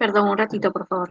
Perdón, un ratito, por favor.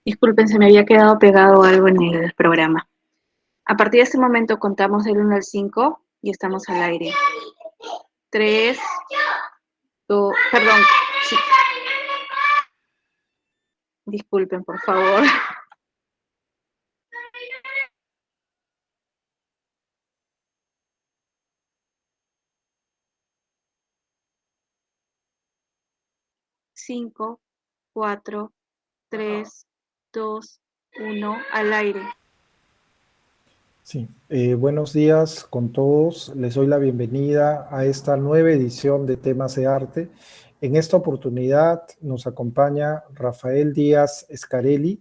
Disculpen, se me había quedado pegado algo en el programa. A partir de este momento contamos del 1 al 5 y estamos al aire. 3, 2, perdón, sí. Disculpen, por favor. 5, 4, 3, 2, 1, al aire. Sí, buenos días con todos. Les doy la bienvenida a esta nueva edición de Temas de Arte. En esta oportunidad nos acompaña Rafael Díaz Scarelli.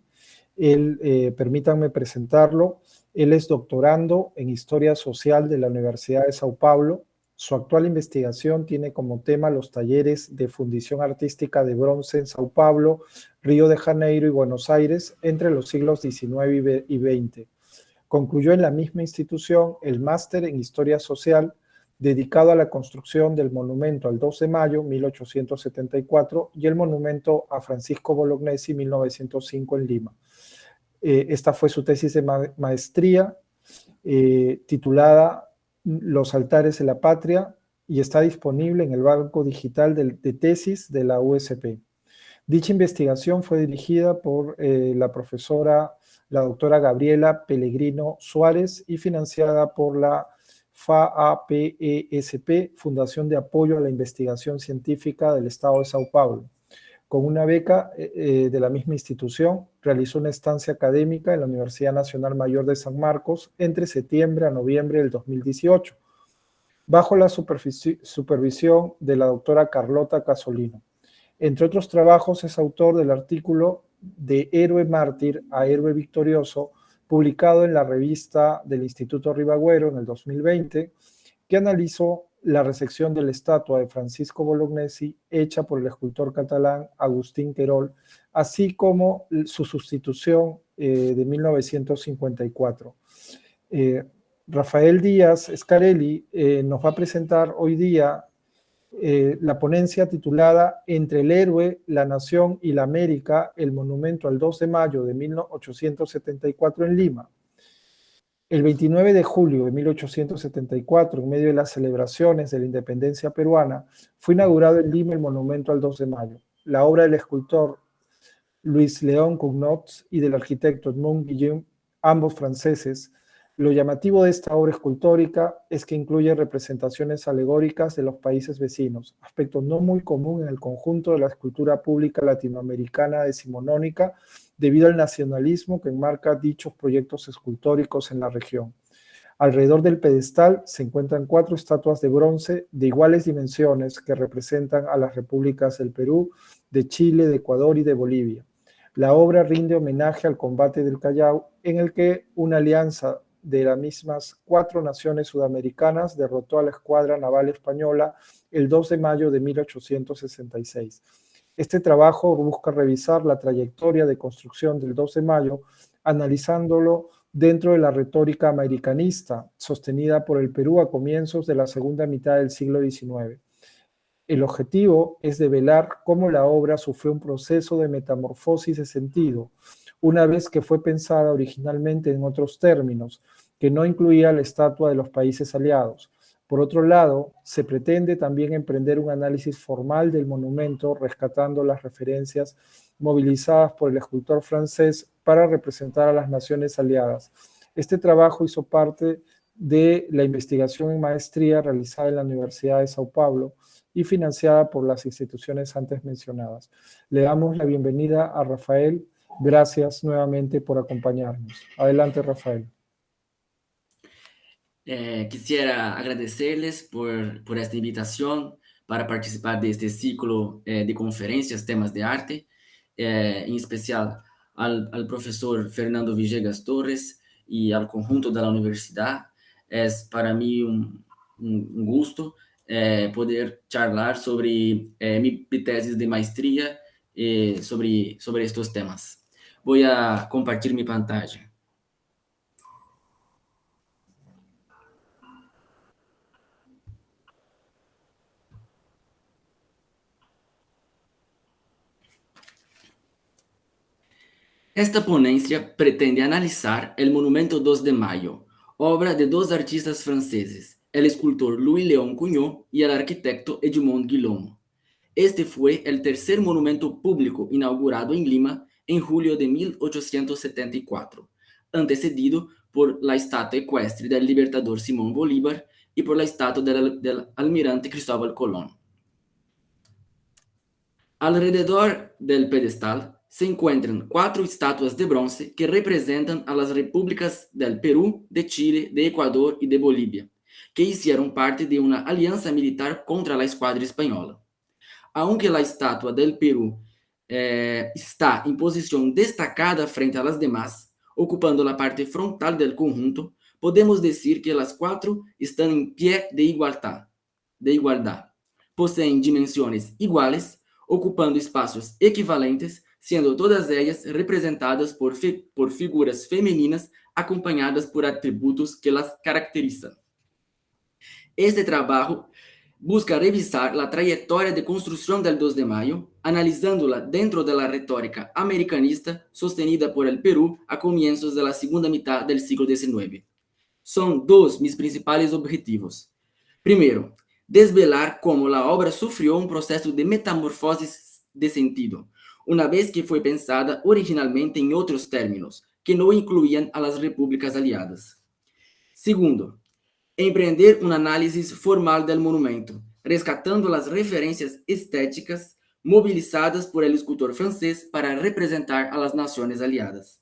Permítanme presentarlo. Él es doctorando en Historia Social de la Universidad de Sao Paulo. Su actual investigación tiene como tema los talleres de fundición artística de bronce en Sao Paulo, Río de Janeiro y Buenos Aires entre los siglos XIX y XX. Concluyó en la misma institución el máster en Historia Social dedicado a la construcción del monumento al 2 de mayo, 1874, y el monumento a Francisco Bolognesi, 1905, en Lima. Esta fue su tesis de maestría, titulada Los altares de la patria, y está disponible en el banco digital de tesis de la USP. Dicha investigación fue dirigida por la doctora Gabriela Pellegrino Suárez y financiada por la FAPESP, Fundación de Apoyo a la Investigación Científica del Estado de Sao Paulo. Con una beca de la misma institución, realizó una estancia académica en la Universidad Nacional Mayor de San Marcos entre septiembre a noviembre del 2018, bajo la supervisión de la doctora Carlota Casolino. Entre otros trabajos, es autor del artículo De héroe mártir a héroe victorioso, publicado en la revista del Instituto Ribagüero en el 2020, que analizó la recepción de la estatua de Francisco Bolognesi hecha por el escultor catalán Agustín Querol, así como su sustitución de 1954. Rafael Díaz Scarelli nos va a presentar hoy día la ponencia titulada Entre el héroe, la nación y la América, el monumento al 2 de mayo de 1874 en Lima. El 29 de julio de 1874, en medio de las celebraciones de la independencia peruana, fue inaugurado en Lima el monumento al 2 de mayo. La obra del escultor Luis León Cugnot y del arquitecto Edmond Guillaume, ambos franceses. Lo llamativo de esta obra escultórica es que incluye representaciones alegóricas de los países vecinos, aspecto no muy común en el conjunto de la escultura pública latinoamericana decimonónica debido al nacionalismo que enmarca dichos proyectos escultóricos en la región. Alrededor del pedestal se encuentran 4 estatuas de bronce de iguales dimensiones que representan a las repúblicas del Perú, de Chile, de Ecuador y de Bolivia. La obra rinde homenaje al combate del Callao, en el que una alianza de las mismas 4 naciones sudamericanas derrotó a la escuadra naval española el 2 de mayo de 1866. Este trabajo busca revisar la trayectoria de construcción del 2 de mayo, analizándolo dentro de la retórica americanista sostenida por el Perú a comienzos de la segunda mitad del siglo XIX. El objetivo es develar cómo la obra sufrió un proceso de metamorfosis de sentido, una vez que fue pensada originalmente en otros términos, que no incluía la estatua de los países aliados. Por otro lado, se pretende también emprender un análisis formal del monumento, rescatando las referencias movilizadas por el escultor francés para representar a las naciones aliadas. Este trabajo hizo parte de la investigación en maestría realizada en la Universidad de Sao Paulo y financiada por las instituciones antes mencionadas. Le damos la bienvenida a Rafael. Gracias nuevamente por acompañarnos. Adelante, Rafael. Quisiera agradecerles por esta invitación para participar de este ciclo de conferencias, temas de arte, en especial al profesor Fernando Villegas Torres y al conjunto de la universidad. Es para mí un gusto poder charlar sobre mi tesis de maestría sobre estos temas. Voy a compartir mi pantalla. Esta ponencia pretende analizar el monumento 2 de Mayo, obra de dos artistas franceses, el escultor Louis-Léon Cugnon y el arquitecto Edmond Guillaume. Este fue el tercer monumento público inaugurado en Lima en julio de 1874, antecedido por la estatua ecuestre del libertador Simón Bolívar y por la estatua del almirante Cristóbal Colón. Alrededor del pedestal se encuentran 4 estatuas de bronce que representan a las repúblicas del Perú, de Chile, de Ecuador y de Bolivia, que hicieron parte de una alianza militar contra la escuadra española. Aunque la estatua del Perú está en posición destacada frente a las demás, ocupando la parte frontal del conjunto, podemos decir que las 4 están en pie de igualdad. Poseen dimensiones iguales, ocupando espacios equivalentes, siendo todas ellas representadas por figuras femeninas acompañadas por atributos que las caracterizan. Este trabajo busca revisar la trayectoria de construcción del 2 de mayo, analizándola dentro de la retórica americanista sostenida por el Perú a comienzos de la segunda mitad del siglo XIX. Son 2 mis principales objetivos. Primero, desvelar cómo la obra sufrió un proceso de metamorfosis de sentido, una vez que fue pensada originalmente en otros términos, que no incluían a las repúblicas aliadas. Segundo, empreender un análisis formal del monumento, rescatando las referencias estéticas movilizadas por el escultor francés para representar a las naciones aliadas.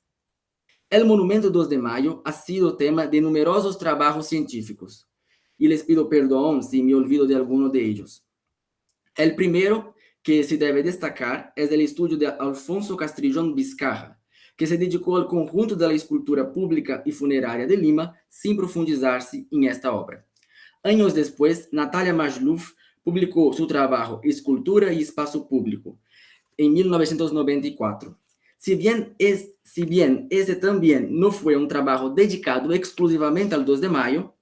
El monumento 2 de mayo ha sido tema de numerosos trabajos científicos, y les pido perdón si me olvido de alguno de ellos. El primero que se debe destacar es el estudio de Alfonso Castrillón Vizcarra, que se dedicó al conjunto de la escultura pública y funeraria de Lima sin profundizarse en esta obra. Años después, Natalia Magluf publicó su trabajo Escultura y Espacio Público en 1994. Si bien ese también no fue un trabajo dedicado exclusivamente al 2 de mayo,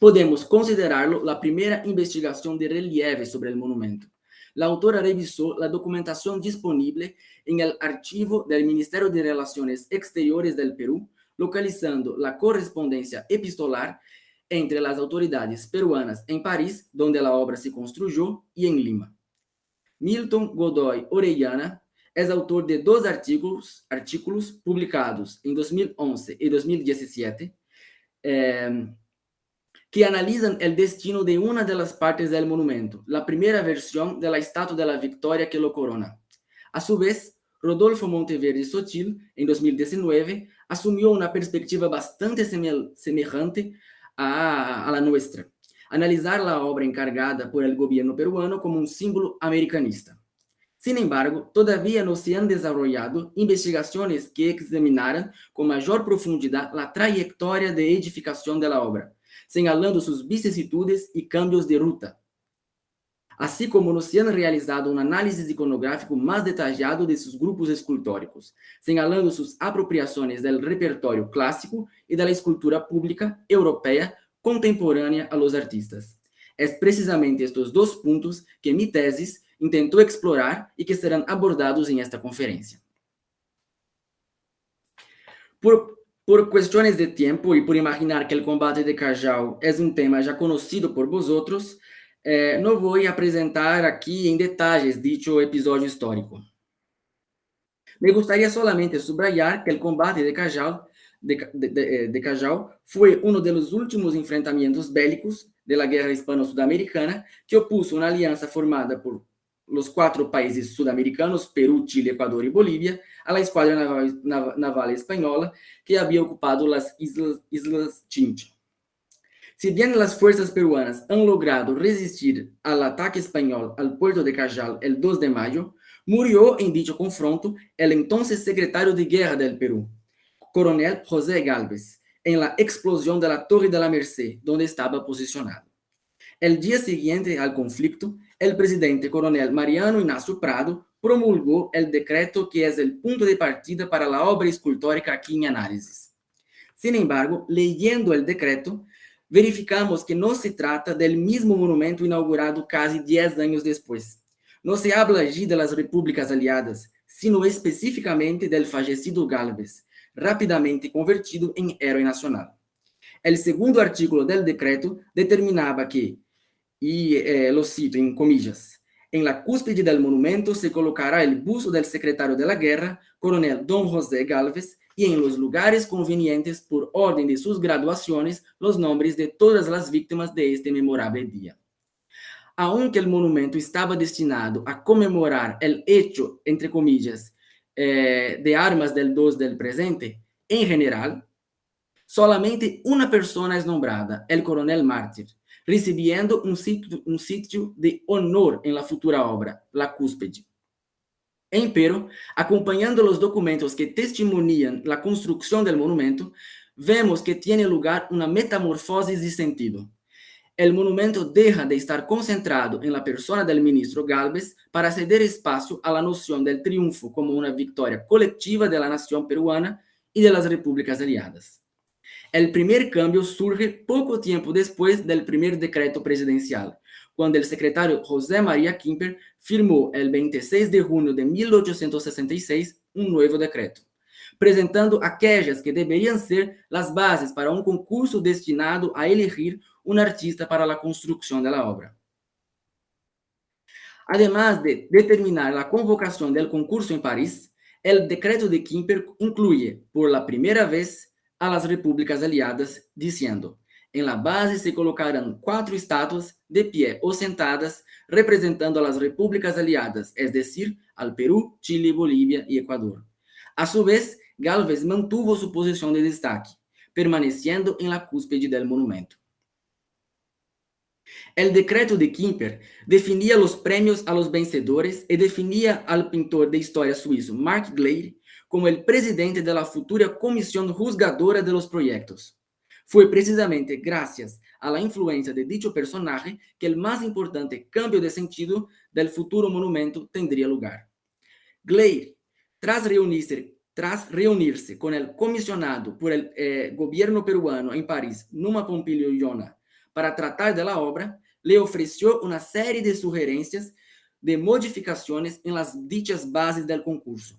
podemos considerarlo la primera investigación de relieve sobre el monumento. La autora revisó la documentación disponible en el archivo del Ministerio de Relaciones Exteriores del Perú, localizando la correspondencia epistolar entre las autoridades peruanas en París, donde la obra se construyó, y en Lima. Milton Godoy Orellana es autor de 2 artículos publicados en 2011 y 2017, que analizan el destino de una de las partes del monumento, la primera versión de la Estatua de la Victoria que lo corona. A su vez, Rodolfo Monteverde Sotil, en 2019, asumió una perspectiva bastante semejante a la nuestra, analizar la obra encargada por el gobierno peruano como un símbolo americanista. Sin embargo, todavía no se han desarrollado investigaciones que examinaran con mayor profundidad la trayectoria de edificación de la obra, señalando sus vicisitudes y cambios de ruta, así como no se han realizado un análisis iconográfico más detallado de sus grupos escultóricos, señalando sus apropiaciones del repertorio clásico y de la escultura pública europea contemporánea a los artistas. Es precisamente estos dos puntos que mi tesis intentó explorar y que serán abordados en esta conferencia. Por cuestiones de tiempo y por imaginar que el combate de Callao es un tema ya conocido por vosotros, no voy a presentar aquí en detalles dicho episodio histórico. Me gustaría solamente subrayar que el combate de Callao, Callao fue uno de los últimos enfrentamientos bélicos de la guerra hispano-sudamericana que opuso una alianza formada por los 4 países sudamericanos, Perú, Chile, Ecuador y Bolivia, a la escuadra naval española que había ocupado las Islas Chincha. Si bien las fuerzas peruanas han logrado resistir al ataque español al puerto de Callao el 2 de mayo, murió en dicho confronto el entonces secretario de Guerra del Perú, coronel José Gálvez, en la explosión de la Torre de la Merced, donde estaba posicionado. El día siguiente al conflicto, el presidente coronel Mariano Ignacio Prado promulgó el decreto que es el punto de partida para la obra escultórica aquí en análisis. Sin embargo, leyendo el decreto, verificamos que no se trata del mismo monumento inaugurado casi 10 años después. No se habla allí de las repúblicas aliadas, sino específicamente del fallecido Gálvez, rápidamente convertido en héroe nacional. El segundo artículo del decreto determinaba que, y lo cito en comillas, en la cúspide del monumento se colocará el busto del secretario de la guerra, coronel Don José Gálvez, y en los lugares convenientes por orden de sus graduaciones los nombres de todas las víctimas de este memorable día. Aunque el monumento estaba destinado a conmemorar el hecho, entre comillas, de armas del 2 del presente, en general, solamente una persona es nombrada, el coronel Mártir, recibiendo un sitio de honor en la futura obra, la cúspide. Empero, acompañando los documentos que testimonian la construcción del monumento, vemos que tiene lugar una metamorfosis de sentido. El monumento deja de estar concentrado en la persona del ministro Gálvez para ceder espacio a la noción del triunfo como una victoria colectiva de la nación peruana y de las repúblicas aliadas. El primer cambio surge poco tiempo después del primer decreto presidencial, cuando el secretario José María Quimper firmó el 26 de junio de 1866 un nuevo decreto, presentando aquellas que deberían ser las bases para un concurso destinado a elegir un artista para la construcción de la obra. Además de determinar la convocación del concurso en París, el decreto de Quimper incluye por la primera vez a las repúblicas aliadas, diciendo: en la base se colocarán 4 estatuas de pie o sentadas representando a las repúblicas aliadas, es decir, al Perú, Chile, Bolivia y Ecuador. A su vez, Gálvez mantuvo su posición de destaque, permaneciendo en la cúspide del monumento. El decreto de Quimper definía los premios a los vencedores y definía al pintor de historia suizo Mark Gleyre como el presidente de la futura comisión juzgadora de los proyectos. Fue precisamente gracias a la influencia de dicho personaje que el más importante cambio de sentido del futuro monumento tendría lugar. Gleyre, tras reunirse con el comisionado por el gobierno peruano en París, Numa Pompilio Yona, para tratar de la obra, le ofreció una serie de sugerencias de modificaciones en las dichas bases del concurso.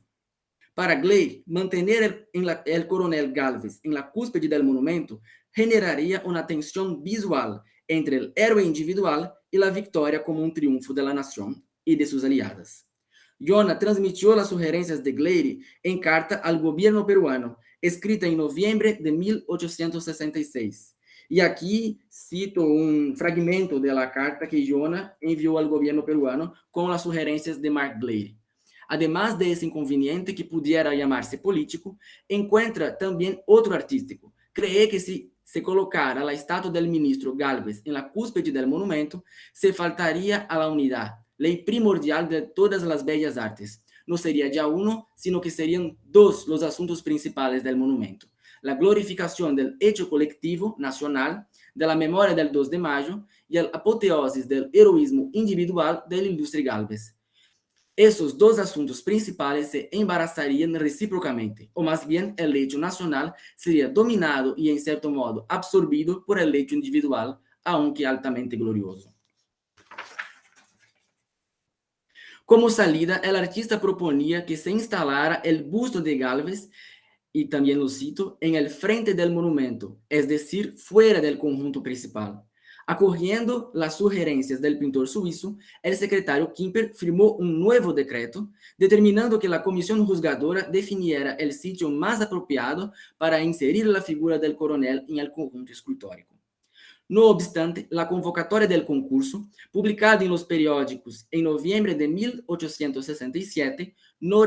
Para Gleyre, mantener el coronel Gálvez en la cúspide del monumento generaría una tensión visual entre el héroe individual y la victoria como un triunfo de la nación y de sus aliadas. Yona transmitió las sugerencias de Gleyre en carta al gobierno peruano, escrita en noviembre de 1866. Y aquí cito un fragmento de la carta que Yona envió al gobierno peruano con las sugerencias de Mark Gleyre. Además de ese inconveniente que pudiera llamarse político, encuentra también otro artístico. Cree que si se colocara la estatua del ministro Gálvez en la cúspide del monumento, se faltaría a la unidad, ley primordial de todas las bellas artes. No sería ya uno, sino que serían 2 los asuntos principales del monumento: la glorificación del hecho colectivo nacional, de la memoria del 2 de mayo y el apoteosis del heroísmo individual del ilustre Gálvez. Esos 2 asuntos principales se embarazarían recíprocamente, o más bien el hecho nacional sería dominado y en cierto modo absorbido por el hecho individual aunque altamente glorioso. Como salida, el artista proponía que se instalara el busto de Gálvez, y también lo cito, en el frente del monumento, es decir, fuera del conjunto principal. Acogiendo las sugerencias del pintor suizo, el secretario Kemper firmó un nuevo decreto, determinando que la comisión juzgadora definiera el sitio más apropiado para inserir la figura del coronel en el conjunto escultórico. No obstante, la convocatoria del concurso, publicada en los periódicos en noviembre de 1867, no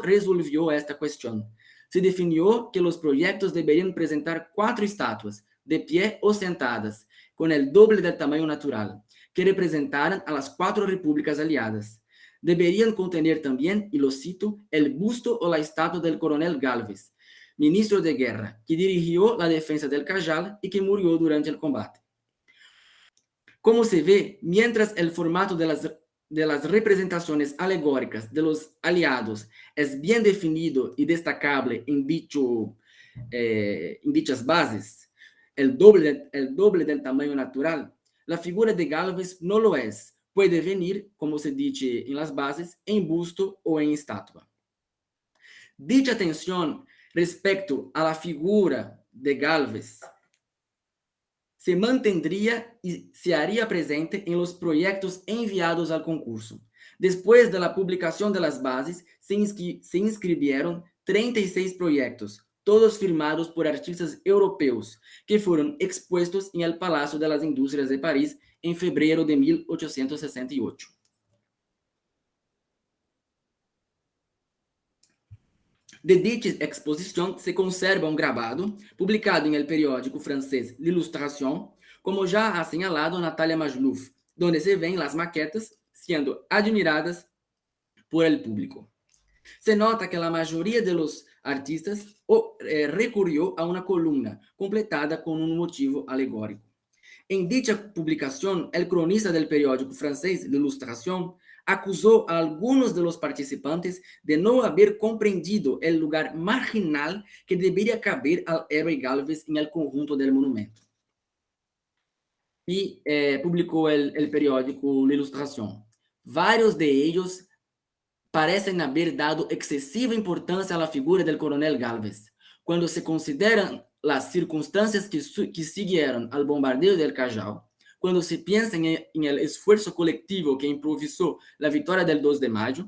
resolvió esta cuestión. Se definió que los proyectos deberían presentar 4 estatuas, de pie o sentadas, con el doble del tamaño natural, que representaran a las 4 repúblicas aliadas. Deberían contener también, y lo cito, el busto o la estatua del coronel Gálvez, ministro de guerra, que dirigió la defensa del Cajal y que murió durante el combate. Como se ve, mientras el formato de las representaciones alegóricas de los aliados es bien definido y destacable en dichas bases, el doble del tamaño natural, la figura de Gálvez no lo es. Puede venir, como se dice en las bases, en busto o en estatua. Dicha tensión respecto a la figura de Gálvez se mantendría y se haría presente en los proyectos enviados al concurso. Después de la publicación de las bases, se inscribieron 36 proyectos, todos firmados por artistas europeos, que fueron expuestos en el Palacio de las Industrias de París en febrero de 1868. De dicha exposición se conserva un grabado publicado en el periódico francés L'Illustration, como ya ha señalado Natalia Majlouf, donde se ven las maquetas siendo admiradas por el público. Se nota que la mayoría de los artistas recurrió a una columna completada con un motivo alegórico. En dicha publicación, el cronista del periódico francés L'Illustration acusó a algunos de los participantes de no haber comprendido el lugar marginal que debería caber al héroe Gálvez en el conjunto del monumento. Y publicó el periódico L'Illustration. Varios de ellos parecen haber dado excesiva importancia a la figura del coronel Gálvez. Cuando se consideran las circunstancias que siguieron al bombardeo del Callao, cuando se piensa en el esfuerzo colectivo que improvisó la victoria del 2 de mayo,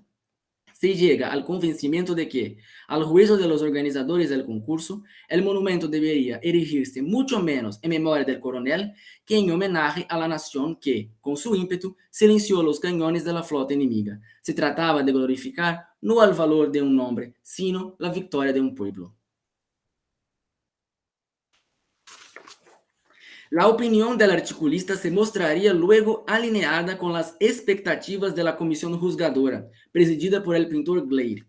se llega al convencimiento de que, al juicio de los organizadores del concurso, el monumento debería erigirse mucho menos en memoria del coronel que en homenaje a la nación que, con su ímpetu, silenció los cañones de la flota enemiga. Se trataba de glorificar no el valor de un hombre, sino la victoria de un pueblo. La opinión del articulista se mostraría luego alineada con las expectativas de la comisión juzgadora, presidida por el pintor Gleyre.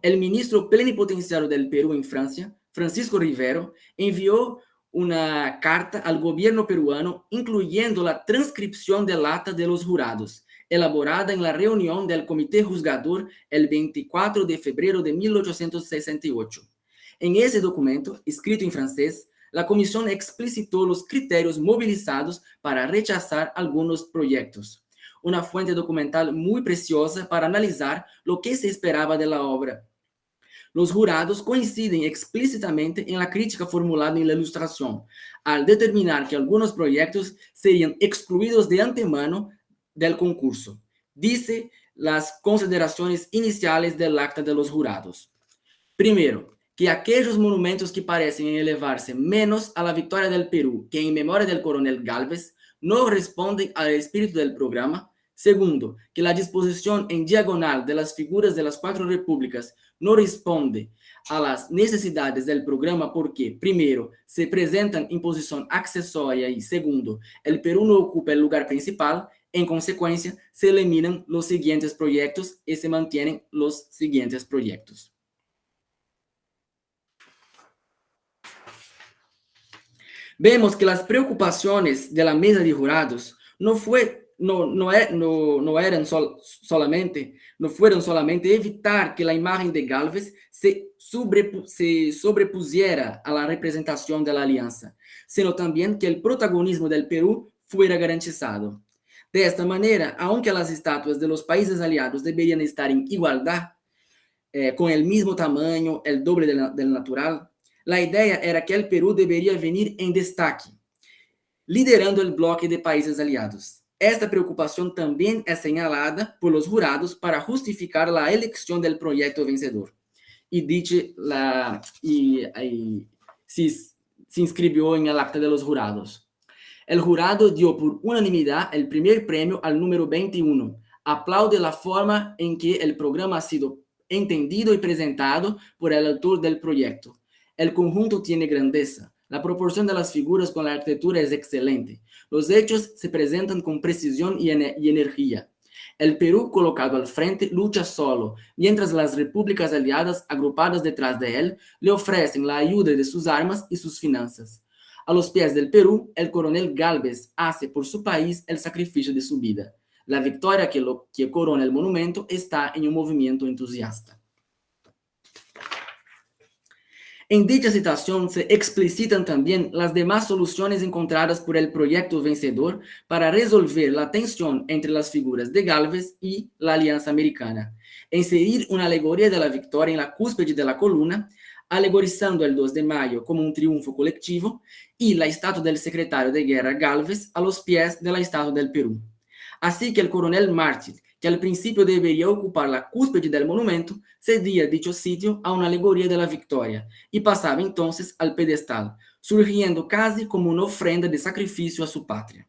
El ministro plenipotenciario del Perú en Francia, Francisco Rivero, envió una carta al gobierno peruano incluyendo la transcripción del acta de los jurados, elaborada en la reunión del comité juzgador el 24 de febrero de 1868. En ese documento, escrito en francés, la comisión explicitó los criterios movilizados para rechazar algunos proyectos. Una fuente documental muy preciosa para analizar lo que se esperaba de la obra. Los jurados coinciden explícitamente en la crítica formulada en la Ilustración, al determinar que algunos proyectos serían excluidos de antemano del concurso. Dice las consideraciones iniciales del acta de los jurados. Primero, que aquellos monumentos que parecen elevarse menos a la victoria del Perú que en memoria del coronel Gálvez no responden al espíritu del programa. Segundo, que la disposición en diagonal de las figuras de las 4 repúblicas no responde a las necesidades del programa porque, primero, se presentan en posición accesoria y, segundo, el Perú no ocupa el lugar principal. En consecuencia, se eliminan los siguientes proyectos y se mantienen los siguientes proyectos. Vemos que las preocupaciones de la mesa de jurados no fueron solamente evitar que la imagen de Gálvez se sobrepusiera a la representación de la alianza, sino también que el protagonismo del Perú fuera garantizado. De esta manera, aunque las estatuas de los países aliados deberían estar en igualdad, con el mismo tamaño, el doble del natural, la idea era que el Perú debería venir en destaque, liderando el bloque de países aliados. Esta preocupación también es señalada por los jurados para justificar la elección del proyecto vencedor. Y se inscribió en el acta de los jurados. El jurado dio por unanimidad el primer premio al número 21. Aplaude la forma en que el programa ha sido entendido y presentado por el autor del proyecto. El conjunto tiene grandeza. La proporción de las figuras con la arquitectura es excelente. Los hechos se presentan con precisión y energía. El Perú, colocado al frente, lucha solo, mientras las repúblicas aliadas, agrupadas detrás de él, le ofrecen la ayuda de sus armas y sus finanzas. A los pies del Perú, el coronel Gálvez hace por su país el sacrificio de su vida. La victoria que corona el monumento está en un movimiento entusiasta. En dicha citación se explicitan también las demás soluciones encontradas por el proyecto vencedor para resolver la tensión entre las figuras de Gálvez y la Alianza Americana. Inserir una alegoría de la victoria en la cúspide de la columna, alegorizando el 2 de mayo como un triunfo colectivo, y la estatua del secretario de guerra Gálvez a los pies de la estatua del Perú. Así que el coronel Mártir, que al principio debería ocupar la cúspide del monumento, cedía dicho sitio a una alegoría de la victoria y pasaba entonces al pedestal, surgiendo casi como una ofrenda de sacrificio a su patria.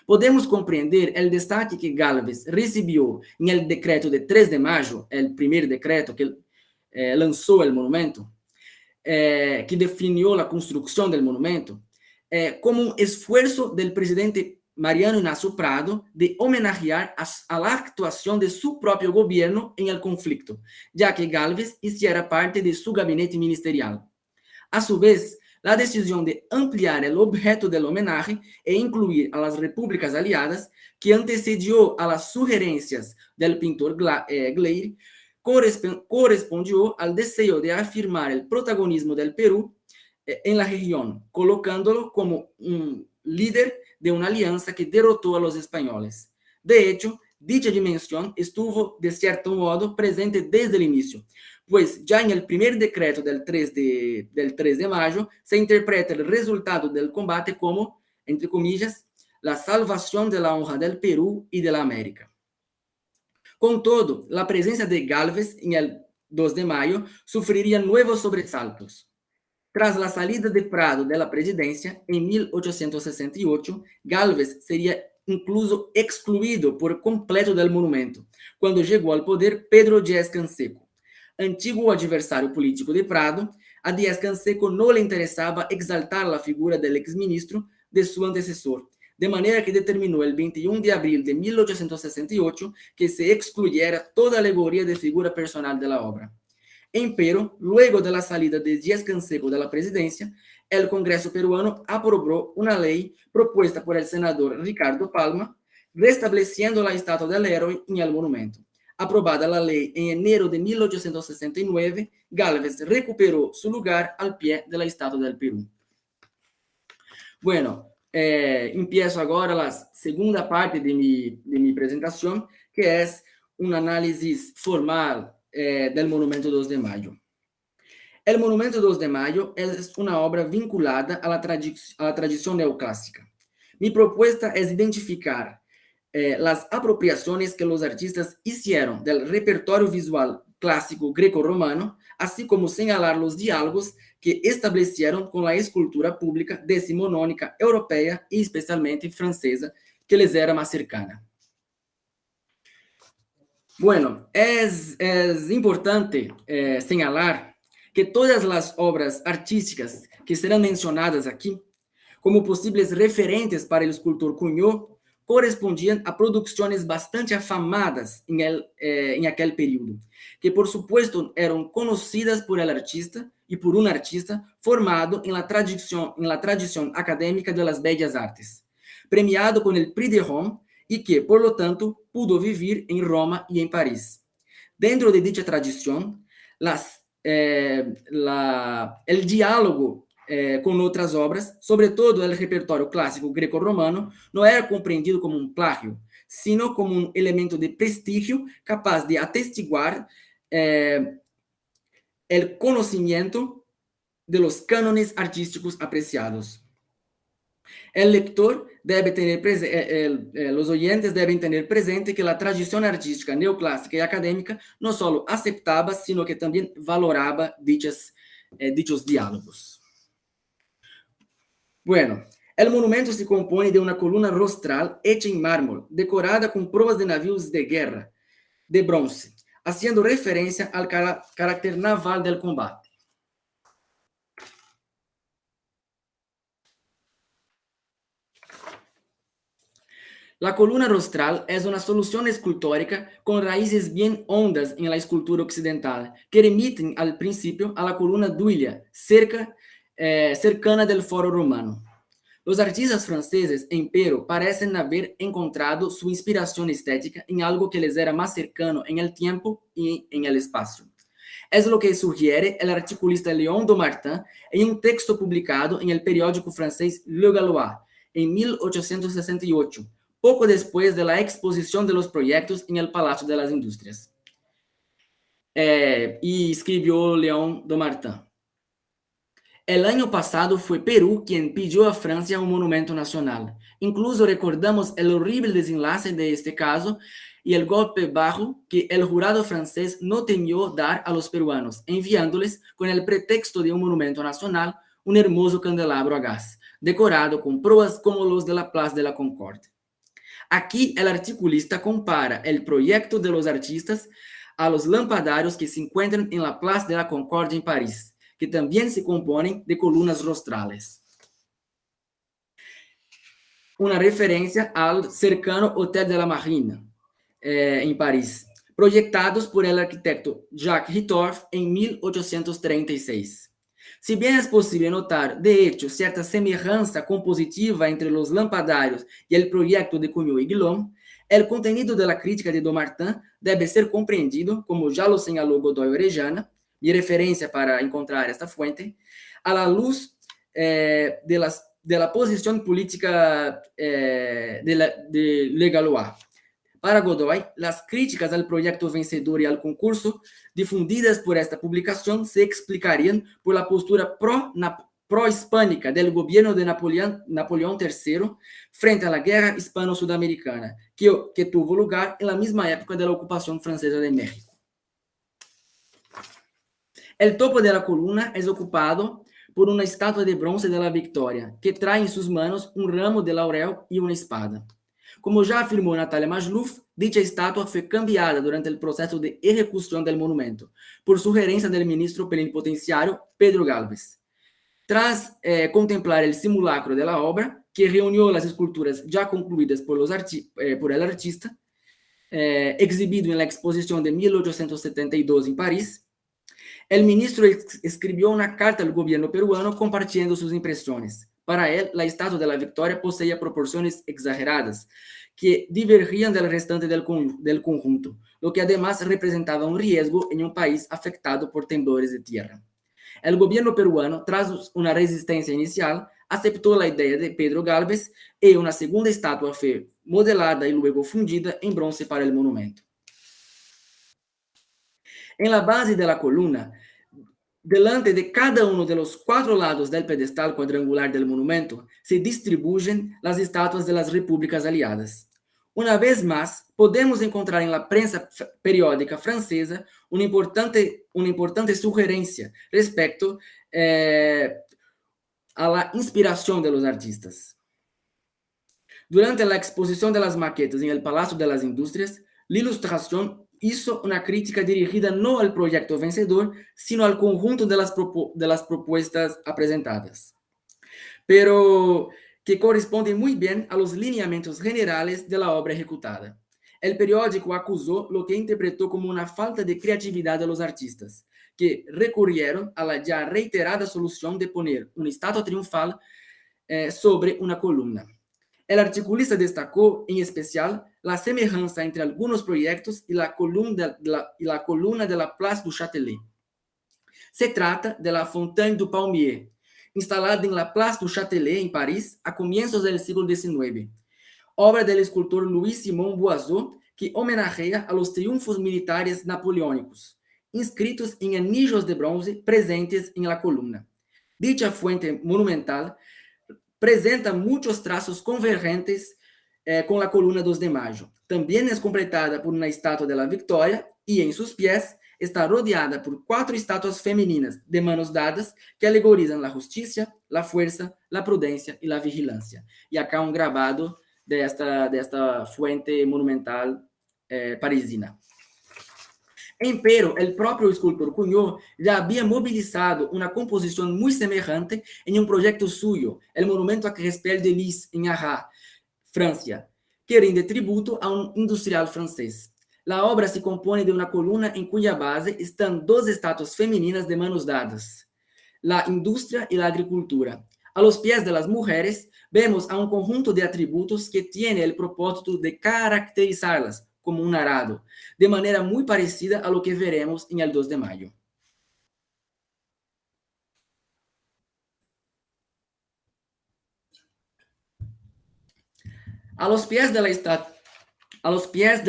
Podemos comprender el destaque que Gálvez recibió en el decreto de 3 de mayo, el primer decreto que lanzó el monumento, que definió la construcción del monumento, como un esfuerzo del presidente Mariano Inácio Prado de homenajear a la actuación de su propio gobierno en el conflicto, ya que Gálvez hiciera parte de su gabinete ministerial. A su vez, la decisión de ampliar el objeto del homenaje e incluir a las repúblicas aliadas, que antecedió a las sugerencias del pintor Gleyre, correspondió al deseo de afirmar el protagonismo del Perú en la región, colocándolo como un líder de una alianza que derrotó a los españoles. De hecho, dicha dimensión estuvo, de cierto modo, presente desde el inicio, pues ya en el primer decreto del 3 de mayo se interpreta el resultado del combate como, entre comillas, la salvación de la honra del Perú y de la América. Con todo, la presencia de Gálvez en el 2 de mayo sufriría nuevos sobresaltos. Tras la salida de Prado de la presidencia, en 1868, Gálvez sería incluso excluido por completo del monumento, cuando llegó al poder Pedro Díaz-Canseco. Antiguo adversario político de Prado, a Díaz-Canseco no le interesaba exaltar la figura del exministro de su antecesor, de manera que determinó el 21 de abril de 1868 que se excluyera toda alegoría de figura personal de la obra. Empero, luego de la salida de Díaz-Canseco de la presidencia, el Congreso peruano aprobó una ley propuesta por el senador Ricardo Palma, restableciendo la estatua del héroe en el monumento. Aprobada la ley en enero de 1869, Gálvez recuperó su lugar al pie de la estatua del Perú. Bueno, empiezo agora a segunda parte de mi presentación, que es un análisis formal del Monumento 2 de Mayo. El Monumento 2 de Mayo es una obra vinculada a la tradición neoclásica. Mi propuesta es identificar las apropiaciones que los artistas hicieron del repertorio visual clásico greco-romano, así como señalar los diálogos que establecieron con la escultura pública decimonónica europea y especialmente francesa, que les era más cercana. Bueno, es importante señalar que todas las obras artísticas que serán mencionadas aquí como posibles referentes para el escultor Cugnot correspondían a producciones bastante afamadas en aquel periodo, que por supuesto eran conocidas por el artista y por un artista formado en la tradición académica de las bellas artes, premiado con el Prix de Rome y que, por lo tanto, pudo vivir en Roma y en París. Dentro de dicha tradición, el diálogo com outras obras, sobretudo o repertório clássico greco-romano, não era compreendido como um plágio, sino como um elemento de prestígio capaz de atestiguar o conhecimento de los cánones artísticos apreciados. El lector debe tener los oyentes deben tener presente que la tradición artística neoclásica y académica no solo aceptaba, sino que también valoraba dichos diálogos. Bueno, el monumento se compone de una columna rostral hecha en mármol, decorada con proas de navíos de guerra de bronce, haciendo referencia al carácter naval del combate. La columna rostral es una solución escultórica con raíces bien hondas en la escultura occidental, que remiten al principio a la columna duilia, cercana del foro romano. Los artistas franceses, empero, parecen haber encontrado su inspiración estética en algo que les era más cercano en el tiempo y en el espacio. Es lo que sugiere el articulista Léon Daumartin en un texto publicado en el periódico francés Le Gaulois en 1868, poco después de la exposición de los proyectos en el Palacio de las Industrias. Y escribió Léon Daumartin: el año pasado fue Perú quien pidió a Francia un monumento nacional. Incluso recordamos el horrible desenlace de este caso y el golpe bajo que el jurado francés no temió dar a los peruanos, enviándoles, con el pretexto de un monumento nacional, un hermoso candelabro a gas, decorado con proas como los de la Place de la Concorde. Aquí el articulista compara el proyecto de los artistas a los lampadarios que se encuentran en la Place de la Concorde en París, que también se componen de columnas rostrales. Una referencia al cercano Hotel de la Marine, en París, proyectados por el arquitecto Jacques Hittorf en 1836. Si bien es posible notar, de hecho, cierta semejanza compositiva entre los lampadarios y el proyecto de Cugnot y Guillaume, el contenido de la crítica de Daumartin debe ser comprendido, como ya lo señaló Godoy Orellana, mi referencia para encontrar esta fuente, a la luz de la posición política de Le Gaulois. Para Godoy, las críticas al proyecto vencedor y al concurso difundidas por esta publicación se explicarían por la postura pro-hispánica del gobierno de Napoleón III frente a la guerra hispano-sudamericana, que tuvo lugar en la misma época de la ocupación francesa de México. El topo de la columna es ocupado por una estatua de bronce de la Victoria, que trae en sus manos un ramo de laurel y una espada. Como ya afirmó Natalia Masluf, dicha estatua fue cambiada durante el proceso de ejecución del monumento, por sugerencia del ministro plenipotenciario Pedro Gálvez. Tras contemplar el simulacro de la obra, que reunió las esculturas ya concluidas por el artista, exhibido en la exposición de 1872 en París, el ministro escribió una carta al gobierno peruano compartiendo sus impresiones. Para él, la estatua de la Victoria poseía proporciones exageradas, que divergían del restante del conjunto, lo que además representaba un riesgo en un país afectado por temblores de tierra. El gobierno peruano, tras una resistencia inicial, aceptó la idea de Pedro Gálvez y una segunda estatua fue modelada y luego fundida en bronce para el monumento. En la base de la columna, delante de cada uno de los 4 lados del pedestal cuadrangular del monumento, se distribuyen las estatuas de las repúblicas aliadas. Una vez más, podemos encontrar en la prensa periódica francesa una importante sugerencia respecto a la inspiración de los artistas. Durante la exposición de las maquetas en el Palacio de las Industrias, la Ilustración hizo una crítica dirigida no al proyecto vencedor, sino al conjunto de las propuestas presentadas, pero que corresponde muy bien a los lineamientos generales de la obra ejecutada. El periódico acusó lo que interpretó como una falta de creatividad de los artistas, que recurrieron a la ya reiterada solución de poner una estatua triunfal sobre una columna. El articulista destacó, en especial, la semejanza entre algunos proyectos y la columna de la Place du Châtelet. Se trata de la Fontaine du Palmier, instalada en la Place du Châtelet, en París, a comienzos del siglo XIX. Obra del escultor Louis-Simon Boiseau, que homenajea a los triunfos militares napoleónicos, inscritos en anillos de bronce presentes en la columna. Dicha fuente monumental presenta muchos trazos convergentes con la columna 2 de mayo. También es completada por una estatua de la Victoria y en sus pies está rodeada por 4 estatuas femeninas de manos dadas que alegorizan la justicia, la fuerza, la prudencia y la vigilancia. Y acá un grabado de esta fuente monumental parisina. Empero, el propio escultor Cugnot ya había movilizado una composición muy semejante en un proyecto suyo, el monumento a Crespel de Lis, en Arras, Francia, que rinde tributo a un industrial francés. La obra se compone de una columna en cuya base están 2 estatuas femeninas de manos dadas, la industria y la agricultura. A los pies de las mujeres vemos a un conjunto de atributos que tiene el propósito de caracterizarlas como un arado, de manera muy parecida a lo que veremos en el 2 de mayo. A los pies de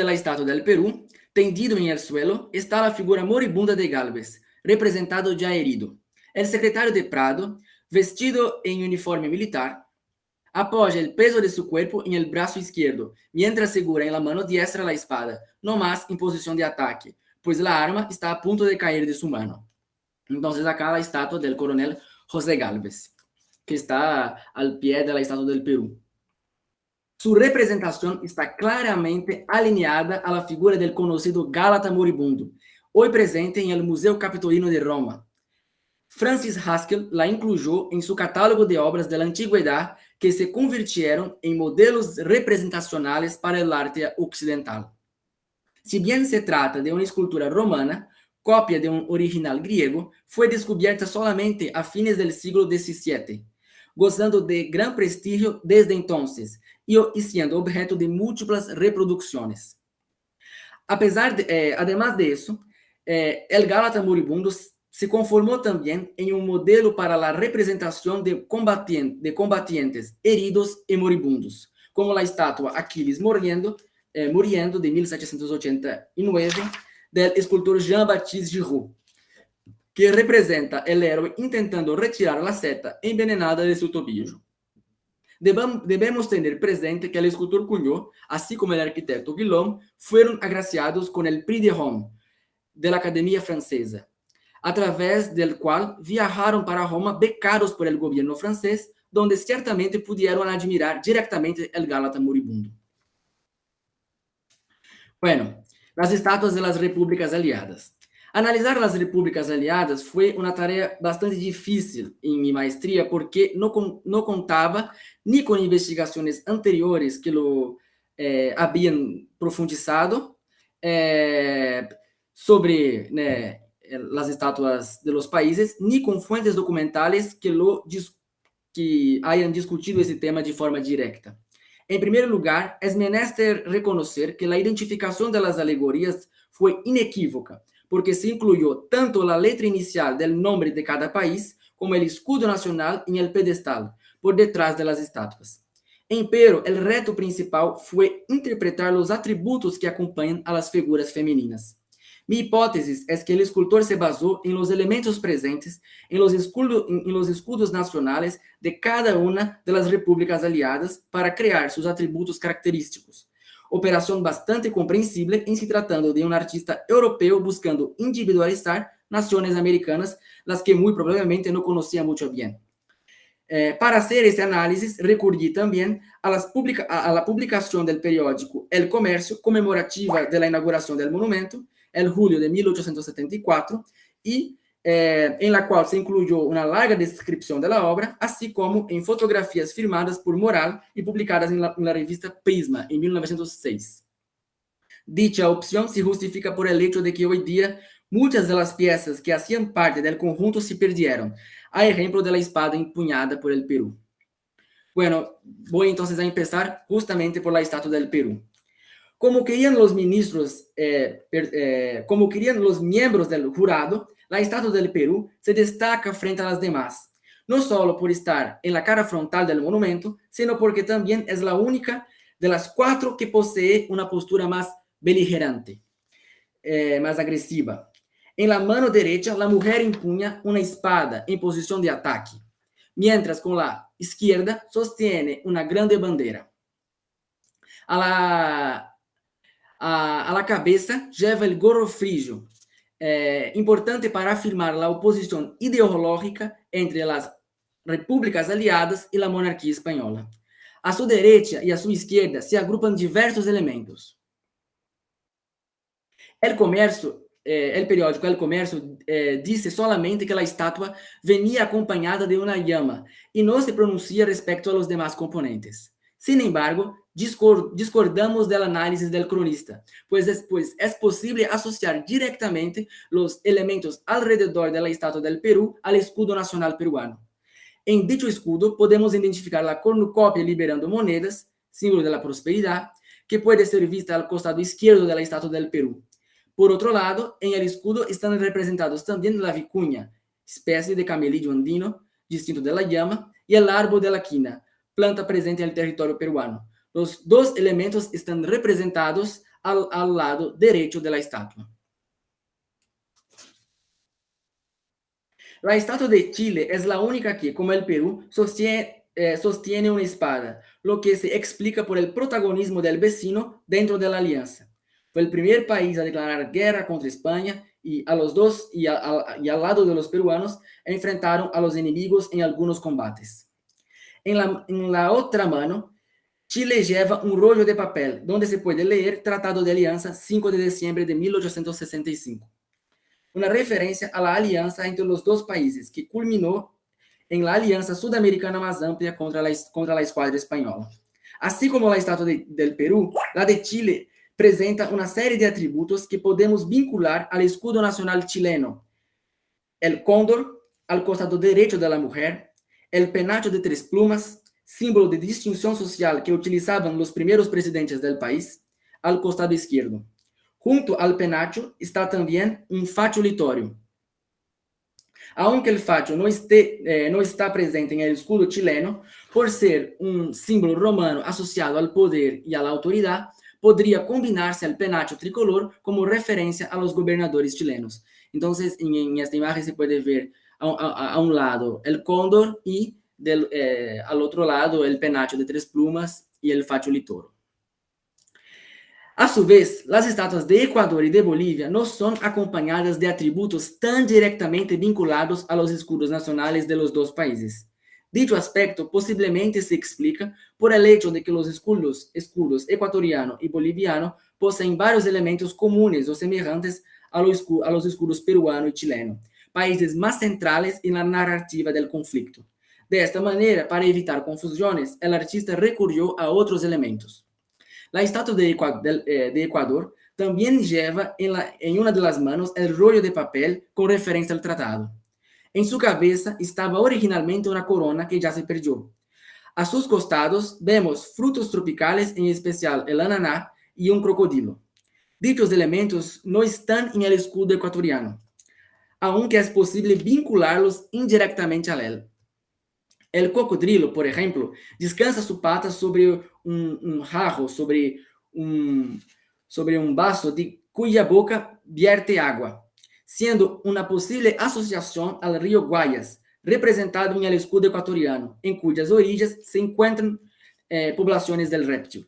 la estatua del Perú, tendido en el suelo, está la figura moribunda de Gálvez, representado ya herido. El secretario de Prado, vestido en uniforme militar, apoya el peso de su cuerpo en el brazo izquierdo, mientras segura en la mano diestra la espada, no más en posición de ataque, pues la arma está a punto de caer de su mano. Entonces acá la estatua del coronel José Gálvez, que está al pie de la estatua del Perú. Su representación está claramente alineada a la figura del conocido Gálata moribundo, hoy presente en el Museo Capitolino de Roma. Francis Haskell la incluyó en su catálogo de obras de la antigüedad que se convirtieron en modelos representacionales para el arte occidental. Si bien se trata de una escultura romana, copia de un original griego, fue descubierta solamente a fines del siglo XVII, gozando de gran prestigio desde entonces y siendo objeto de múltiples reproducciones. Además de eso, el Gálata moribundo se conformó también en un modelo para la representación de combatientes heridos y moribundos, como la estatua Aquiles muriendo de 1789 del escultor Jean-Baptiste Giraud, que representa el héroe intentando retirar la seta envenenada de su tobillo. Debemos tener presente que el escultor Cugnot, así como el arquitecto Guillaume, fueron agraciados con el Prix de Rome de la Academia Francesa, a través del cual viajaron para Roma becados por el gobierno francés, donde ciertamente pudieron admirar directamente el Gálata moribundo. Bueno, las estatuas de las repúblicas aliadas. Analizar las repúblicas aliadas fue una tarea bastante difícil en mi maestría porque no contaba ni con investigaciones anteriores que lo habían profundizado sobre las estatuas de los países, ni con fuentes documentales que hayan discutido ese tema de forma directa. En primer lugar, es menester reconocer que la identificación de las alegorías fue inequívoca, porque se incluyó tanto la letra inicial del nombre de cada país como el escudo nacional en el pedestal, por detrás de las estatuas. Empero, el reto principal fue interpretar los atributos que acompañan a las figuras femeninas. Mi hipótesis es que el escultor se basó en los elementos presentes en los escudos nacionales de cada una de las repúblicas aliadas para crear sus atributos característicos. Operación bastante comprensible en se tratando de un artista europeo buscando individualizar naciones americanas, las que muy probablemente no conocía mucho bien. Para hacer este análisis, recurrí también a la publicación del periódico El Comercio, conmemorativa de la inauguración del monumento, el julio de 1874, y en la cual se incluyó una larga descripción de la obra, así como en fotografías firmadas por Moral y publicadas en la revista Prisma en 1906. Dicha opción se justifica por el hecho de que hoy día muchas de las piezas que hacían parte del conjunto se perdieron, a ejemplo de la espada empuñada por el Perú. Bueno, voy entonces a empezar justamente por la estatua del Perú. Como querían los miembros del jurado, la estatua del Perú se destaca frente a las demás, no solo por estar en la cara frontal del monumento, sino porque también es la única de las 4 que posee una postura más beligerante, más agresiva. En la mano derecha, la mujer empuña una espada en posición de ataque, mientras con la izquierda sostiene una grande bandera. A la cabeza lleva el gorro frigio, importante para afirmar la oposición ideológica entre las repúblicas aliadas y la monarquía española. A su derecha y a su izquierda se agrupan diversos elementos. El periódico El Comercio dice solamente que la estatua venía acompañada de una llama y no se pronuncia respecto a los demás componentes. Sin embargo, discordamos del análisis del cronista, pues es posible asociar directamente los elementos alrededor de la estatua del Perú al escudo nacional peruano. En dicho escudo podemos identificar la cornucopia liberando monedas, símbolo de la prosperidad, que puede ser vista al costado izquierdo de la estatua del Perú. Por otro lado, en el escudo están representados también la vicuña, especie de camelillo andino, distinto de la llama, y el árbol de la quina, planta presente en el territorio peruano. Los 2 elementos están representados al lado derecho de la estatua. La estatua de Chile es la única que, como el Perú, sostiene una espada, lo que se explica por el protagonismo del vecino dentro de la alianza. Fue el primer país a declarar guerra contra España y a los dos y al lado de los peruanos enfrentaron a los enemigos en algunos combates. En la otra mano, Chile lleva un rollo de papel donde se puede leer Tratado de Alianza 5 de diciembre de 1865. Una referencia a la alianza entre los 2 países que culminó en la alianza sudamericana más amplia contra la escuadra española. Así como la estatua del Perú, la de Chile presenta una serie de atributos que podemos vincular al escudo nacional chileno. El cóndor al costado derecho de la mujer, el penacho de 3 plumas, símbolo de distinción social que utilizaban los primeros presidentes del país, al costado izquierdo. Junto al penacho está también un facho litorio. Aunque el facho no está presente en el escudo chileno, por ser un símbolo romano asociado al poder y a la autoridad, podría combinarse al penacho tricolor como referencia a los gobernadores chilenos. Entonces, en esta imagen se puede ver a un lado el cóndor y al otro lado el penacho de 3 plumas y el facho litorio. A su vez, las estatuas de Ecuador y de Bolivia no son acompañadas de atributos tan directamente vinculados a los escudos nacionales de los 2 países. Dicho aspecto posiblemente se explica por el hecho de que los escudos ecuatoriano y boliviano poseen varios elementos comunes o semejantes a los escudos peruano y chileno, países más centrales en la narrativa del conflicto. De esta manera, para evitar confusiones, el artista recurrió a otros elementos. La estatua de Ecuador también lleva en una de las manos el rollo de papel con referencia al tratado. En su cabeza estaba originalmente una corona que ya se perdió. A sus costados vemos frutos tropicales, en especial el ananá y un crocodilo. Dichos elementos no están en el escudo ecuatoriano, aunque es posible vincularlos indirectamente a él. El cocodrilo, por ejemplo, descansa su pata sobre un jarro, sobre un vaso cuya boca vierte agua, siendo una posible asociación al río Guayas, representado en el escudo ecuatoriano, en cuyas orillas se encuentran poblaciones del reptil.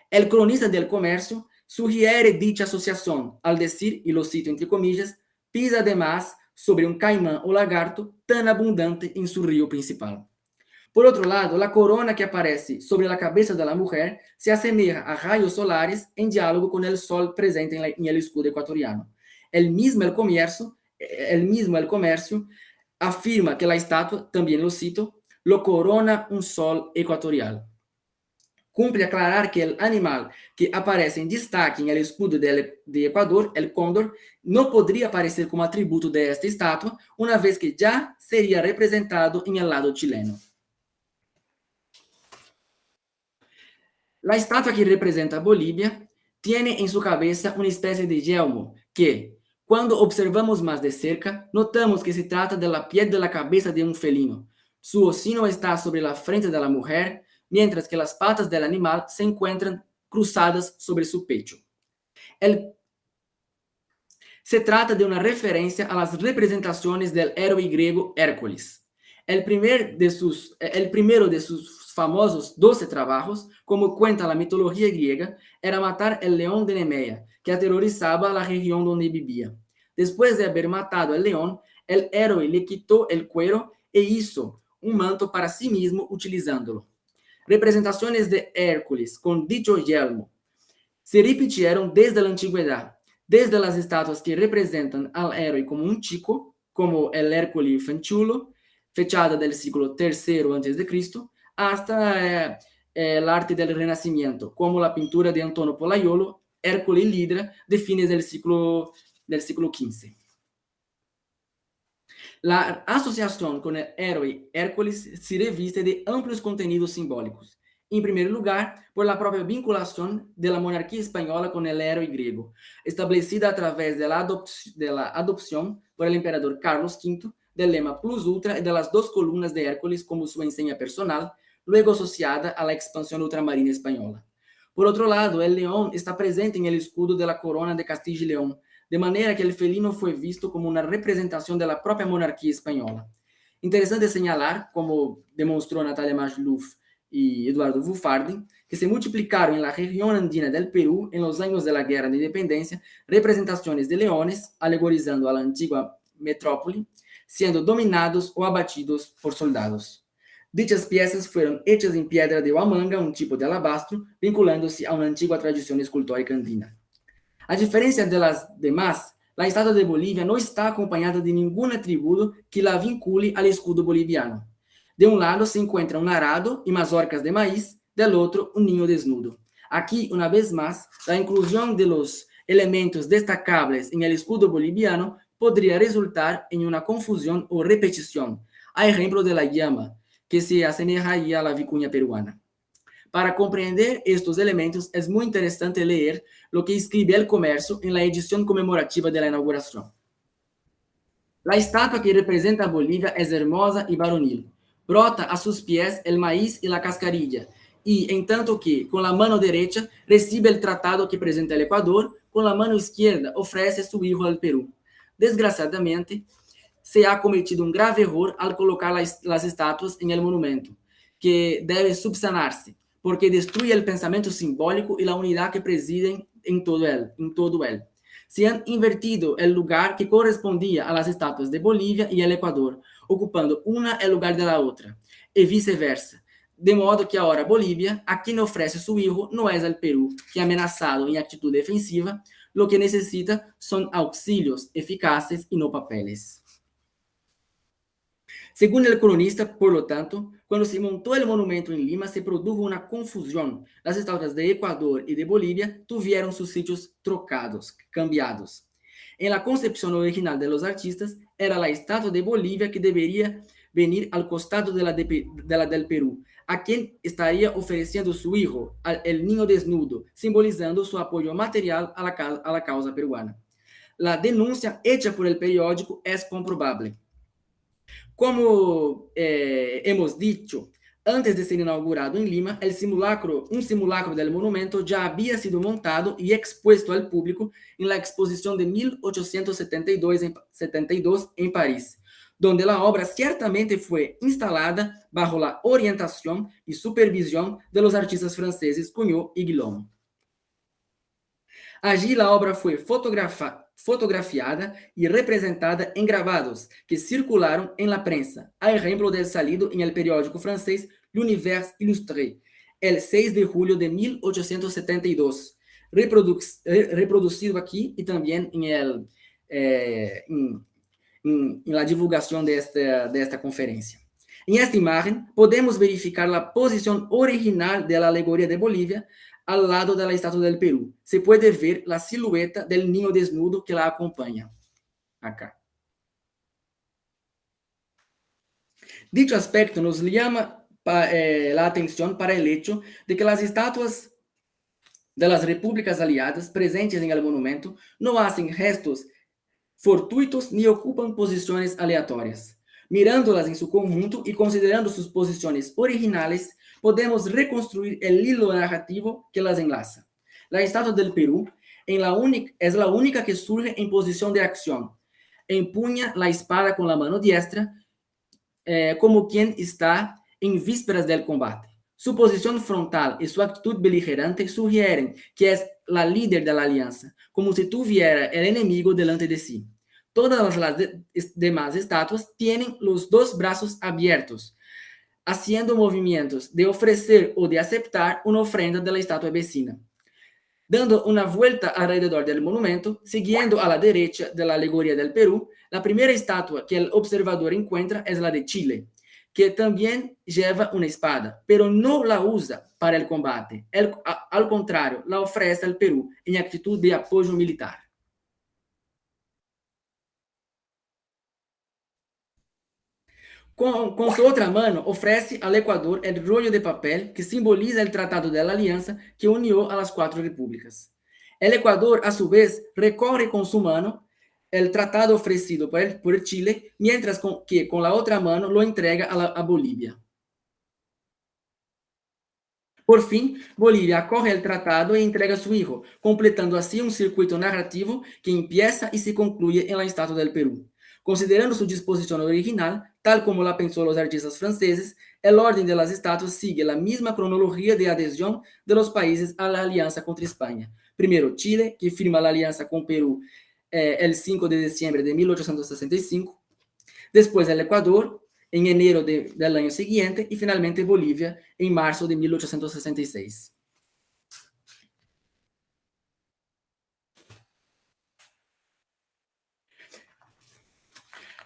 El cronista del Comercio sugiere dicha asociación al decir, y lo cito entre comillas, pisa además sobre un caimán o lagarto tan abundante en su río principal. Por otro lado, la corona que aparece sobre la cabeza de la mujer se asemeja a rayos solares en diálogo con el sol presente en el escudo ecuatoriano. El mismo el comercio afirma que la estatua, también lo cito, lo corona un sol ecuatorial. Cumple aclarar que el animal que aparece en destaque en el escudo de Ecuador, el cóndor, no podría aparecer como atributo de esta estatua, una vez que ya sería representado en el lado chileno. La estatua que representa a Bolivia tiene en su cabeza una especie de yelmo que, cuando observamos más de cerca, notamos que se trata de la piel de la cabeza de un felino, Su hocino está sobre la frente de la mujer, mientras que las patas del animal se encuentran cruzadas sobre su pecho. Se trata de una referencia a las representaciones del héroe griego Hércules. El primero de sus famosos 12 trabajos, como cuenta la mitología griega, era matar el león de Nemea, que aterrorizaba la región donde vivía. Después de haber matado al león, el héroe le quitó el cuero e hizo un manto para sí mismo utilizándolo. Representaciones de Hércules con dicho yelmo se repitieron desde la antigüedad, desde las estatuas que representan al héroe como un chico, como el Hércules Fanciullo, fechada del siglo III a.C., hasta el arte del Renacimiento, como la pintura de Antonio Pollaiolo, Hércules Lidra, de fines del siglo XV. La asociación con el héroe Hércules se reviste de amplios contenidos simbólicos. En primer lugar, por la propia vinculación de la monarquía española con el héroe griego, establecida a través de la adopción por el emperador Carlos V del lema Plus Ultra y de las 2 columnas de Hércules como su enseña personal, luego asociada a la expansión ultramarina española. Por otro lado, el león está presente en el escudo de la corona de Castilla y León, de manera que el felino fue visto como una representación de la propia monarquía española. Interesante señalar, como demostró Natalia Magluf y Eduardo Bufardin, que se multiplicaron en la región andina del Perú en los años de la Guerra de Independencia representaciones de leones alegorizando a la antigua metrópoli, siendo dominados o abatidos por soldados. Dichas piezas fueron hechas en piedra de huamanga, un tipo de alabastro, vinculándose a una antigua tradición escultórica andina. A diferencia de las demás, la estatua de Bolivia no está acompañada de ningún atributo que la vincule al escudo boliviano. De un lado se encuentra un arado y mazorcas de maíz, del otro un niño desnudo. Aquí, una vez más, la inclusión de los elementos destacables en el escudo boliviano podría resultar en una confusión o repetición, a ejemplo de la llama, que se asemejaría a la vicuña peruana. Para comprender estos elementos, es muy interesante leer lo que escribe El Comercio en la edición conmemorativa de la inauguración. La estatua que representa a Bolivia es hermosa y varonil. Brota a sus pies el maíz y la cascarilla, y en tanto que con la mano derecha recibe el tratado que presenta el Ecuador, con la mano izquierda ofrece su hijo al Perú. Desgraciadamente, se ha cometido un grave error al colocar las estatuas en el monumento, que debe subsanarse, porque destruye el pensamiento simbólico y la unidad que presiden en todo él. Se han invertido el lugar que correspondía a las estatuas de Bolivia y el Ecuador, ocupando una el lugar de la otra, y viceversa. De modo que ahora Bolivia, a quien ofrece su hijo, no es el Perú, que amenazado en actitud defensiva, lo que necesita son auxilios eficaces y no papeles. Según el cronista, por lo tanto, cuando se montó el monumento en Lima, se produjo una confusión. Las estatuas de Ecuador y de Bolivia tuvieron sus sitios trocados, cambiados. En la concepción original de los artistas, era la estatua de Bolivia que debería venir al costado de la del Perú, a quien estaría ofreciendo su hijo, el niño desnudo, simbolizando su apoyo material a la causa peruana. La denuncia hecha por el periódico es comprobable. Como hemos dicho, antes de ser inaugurado en Lima, un simulacro del monumento ya había sido montado y expuesto al público en la exposición de 1872 en París, donde la obra ciertamente fue instalada bajo la orientación y supervisión de los artistas franceses Cugnot y Guillaume. Allí la obra fue fotografiada y representada en grabados que circularon en la prensa, a ejemplo del salido en el periódico francés L'Univers Illustré, el 6 de julio de 1872, reproducido aquí y también en la divulgación de esta conferencia. En esta imagen podemos verificar la posición original de la alegoría de Bolivia al lado de la estatua del Perú. Se puede ver la silueta del niño desnudo que la acompaña. Acá. Dicho aspecto nos llama la atención para el hecho de que las estatuas de las repúblicas aliadas presentes en el monumento no hacen gestos fortuitos ni ocupan posiciones aleatorias. Mirándolas en su conjunto y considerando sus posiciones originales, podemos reconstruir el hilo narrativo que las enlaza. La estatua del Perú es la única que surge en posición de acción. Empuña la espada con la mano diestra, como quien está en vísperas del combate. Su posición frontal y su actitud beligerante sugieren que es la líder de la alianza, como si tuviera el enemigo delante de sí. Todas las demás estatuas tienen los dos brazos abiertos, haciendo movimientos de ofrecer o de aceptar una ofrenda de la estatua vecina. Dando una vuelta alrededor del monumento, siguiendo a la derecha de la alegoría del Perú, la primera estatua que el observador encuentra es la de Chile, que también lleva una espada, pero no la usa para el combate. Al contrario, la ofrece al Perú en actitud de apoyo militar. Com sua outra mano, oferece ao Equador o rollo de papel que simboliza o Tratado de la Aliança que uniu a las quatro repúblicas. O Equador, a su vez, recorre com sua mano o tratado oferecido por Chile, mientras que com a outra mano lo entrega a Bolívia. Por fim, Bolívia acoge o tratado e entrega a seu hijo, completando assim um circuito narrativo que empieza e se concluye en la estatua del Perú. Considerando su disposición original, tal como la pensó los artistas franceses, el orden de las estatuas sigue la misma cronología de adhesión de los países a la alianza contra España. Primero Chile, que firma la alianza con Perú el 5 de diciembre de 1865. Después el Ecuador, en enero del año siguiente, y finalmente Bolivia, en marzo de 1866.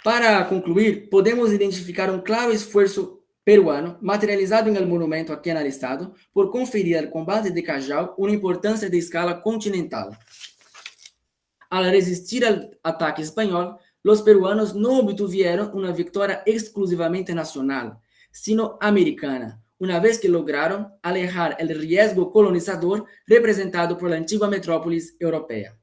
Para concluir, podemos identificar um claro esforço peruano, materializado em el monumento aqui analisado, por conferir al combate de Callao uma importância de escala continental. Al resistir al ataque español, los peruanos no obtuvieron una victoria exclusivamente nacional, sino americana, una vez que lograron alejar el riesgo colonizador representado por la antigua metrópolis europea.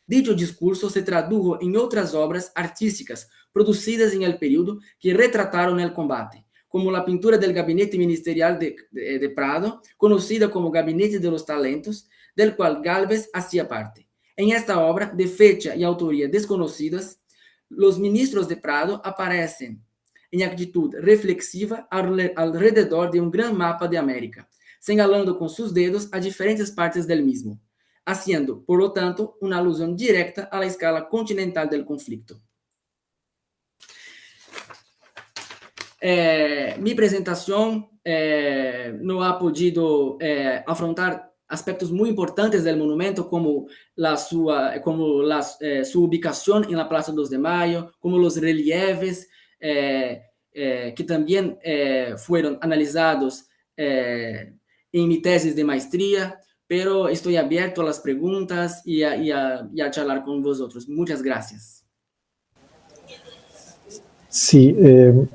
Dicho discurso se tradujo en otras obras artísticas producidas en el periodo que retrataron el combate, como la pintura del Gabinete Ministerial de Prado, conocida como Gabinete de los Talentos, del cual Gálvez hacía parte. En esta obra, de fecha y autoría desconocidas, los ministros de Prado aparecen en actitud reflexiva alrededor de un gran mapa de América, señalando con sus dedos a diferentes partes del mismo, haciendo, por lo tanto, una alusión directa a la escala continental del conflicto. Mi presentación no ha podido afrontar aspectos muy importantes del monumento, como su ubicación en la Plaza 2 de Mayo, como los relieves que también fueron analizados en mi tesis de maestría, pero estoy abierto a las preguntas y a charlar con vosotros. Muchas gracias. Sí,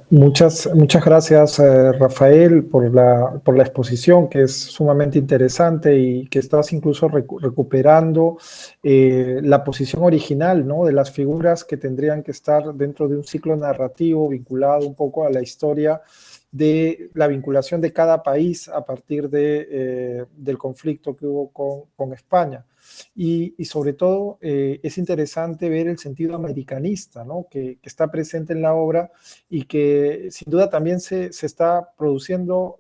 muchas gracias, Rafael, por la exposición, que es sumamente interesante y que estás incluso recuperando la posición original, ¿no?, de las figuras que tendrían que estar dentro de un ciclo narrativo vinculado un poco a la historia de la vinculación de cada país a partir del conflicto que hubo con España. Y sobre todo es interesante ver el sentido americanista, ¿no?, que está presente en la obra y que sin duda también se está produciendo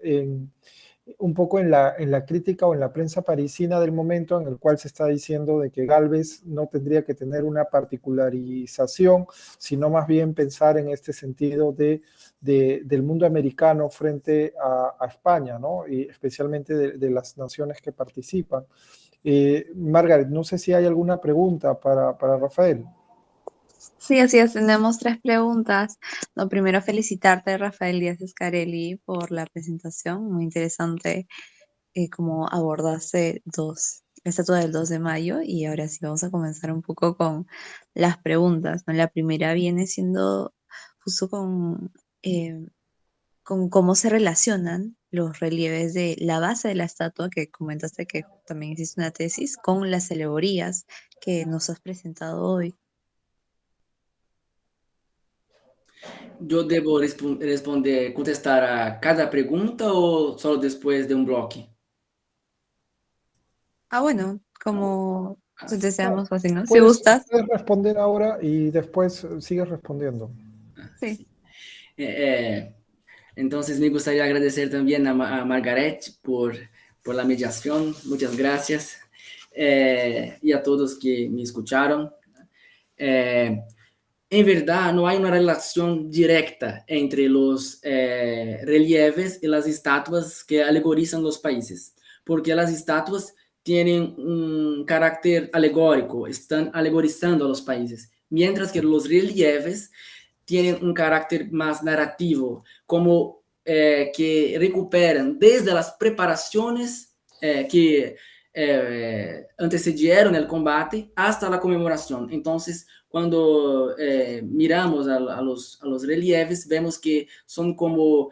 un poco en la crítica o en la prensa parisina del momento, en el cual se está diciendo de que Gálvez no tendría que tener una particularización, sino más bien pensar en este sentido del mundo americano frente a España, ¿no?, y especialmente de las naciones que participan. Margaret, no sé si hay alguna pregunta para Rafael. Sí, así es, tenemos 3 preguntas. No, primero felicitarte, Rafael Díaz Scarelli, por la presentación, muy interesante cómo abordaste la estatua del 2 de mayo, y ahora sí vamos a comenzar un poco con las preguntas, ¿no? La primera viene siendo justo con cómo se relacionan los relieves de la base de la estatua, que comentaste que también existe una tesis, con las alegorías que nos has presentado hoy. ¿Yo debo responder, contestar a cada pregunta o solo después de un bloque? Ah, bueno, como Ah, si te sea más fácil, ¿no? Si Puedes, gustas, puedes responder ahora y después sigues respondiendo. sí. eh, entonces me gustaría agradecer también a Margaret por la mediación. Muchas gracias. Y a todos que me escucharon. Eh, en verdad, no hay una relación directa entre los relieves y las estatuas que alegorizan los países, porque las estatuas tienen un carácter alegórico, están alegorizando a los países, mientras que los relieves tienen un carácter más narrativo, como que recuperan desde las preparaciones que antecedieron el combate hasta la conmemoración. Entonces, cuando miramos a los relieves, vemos que son como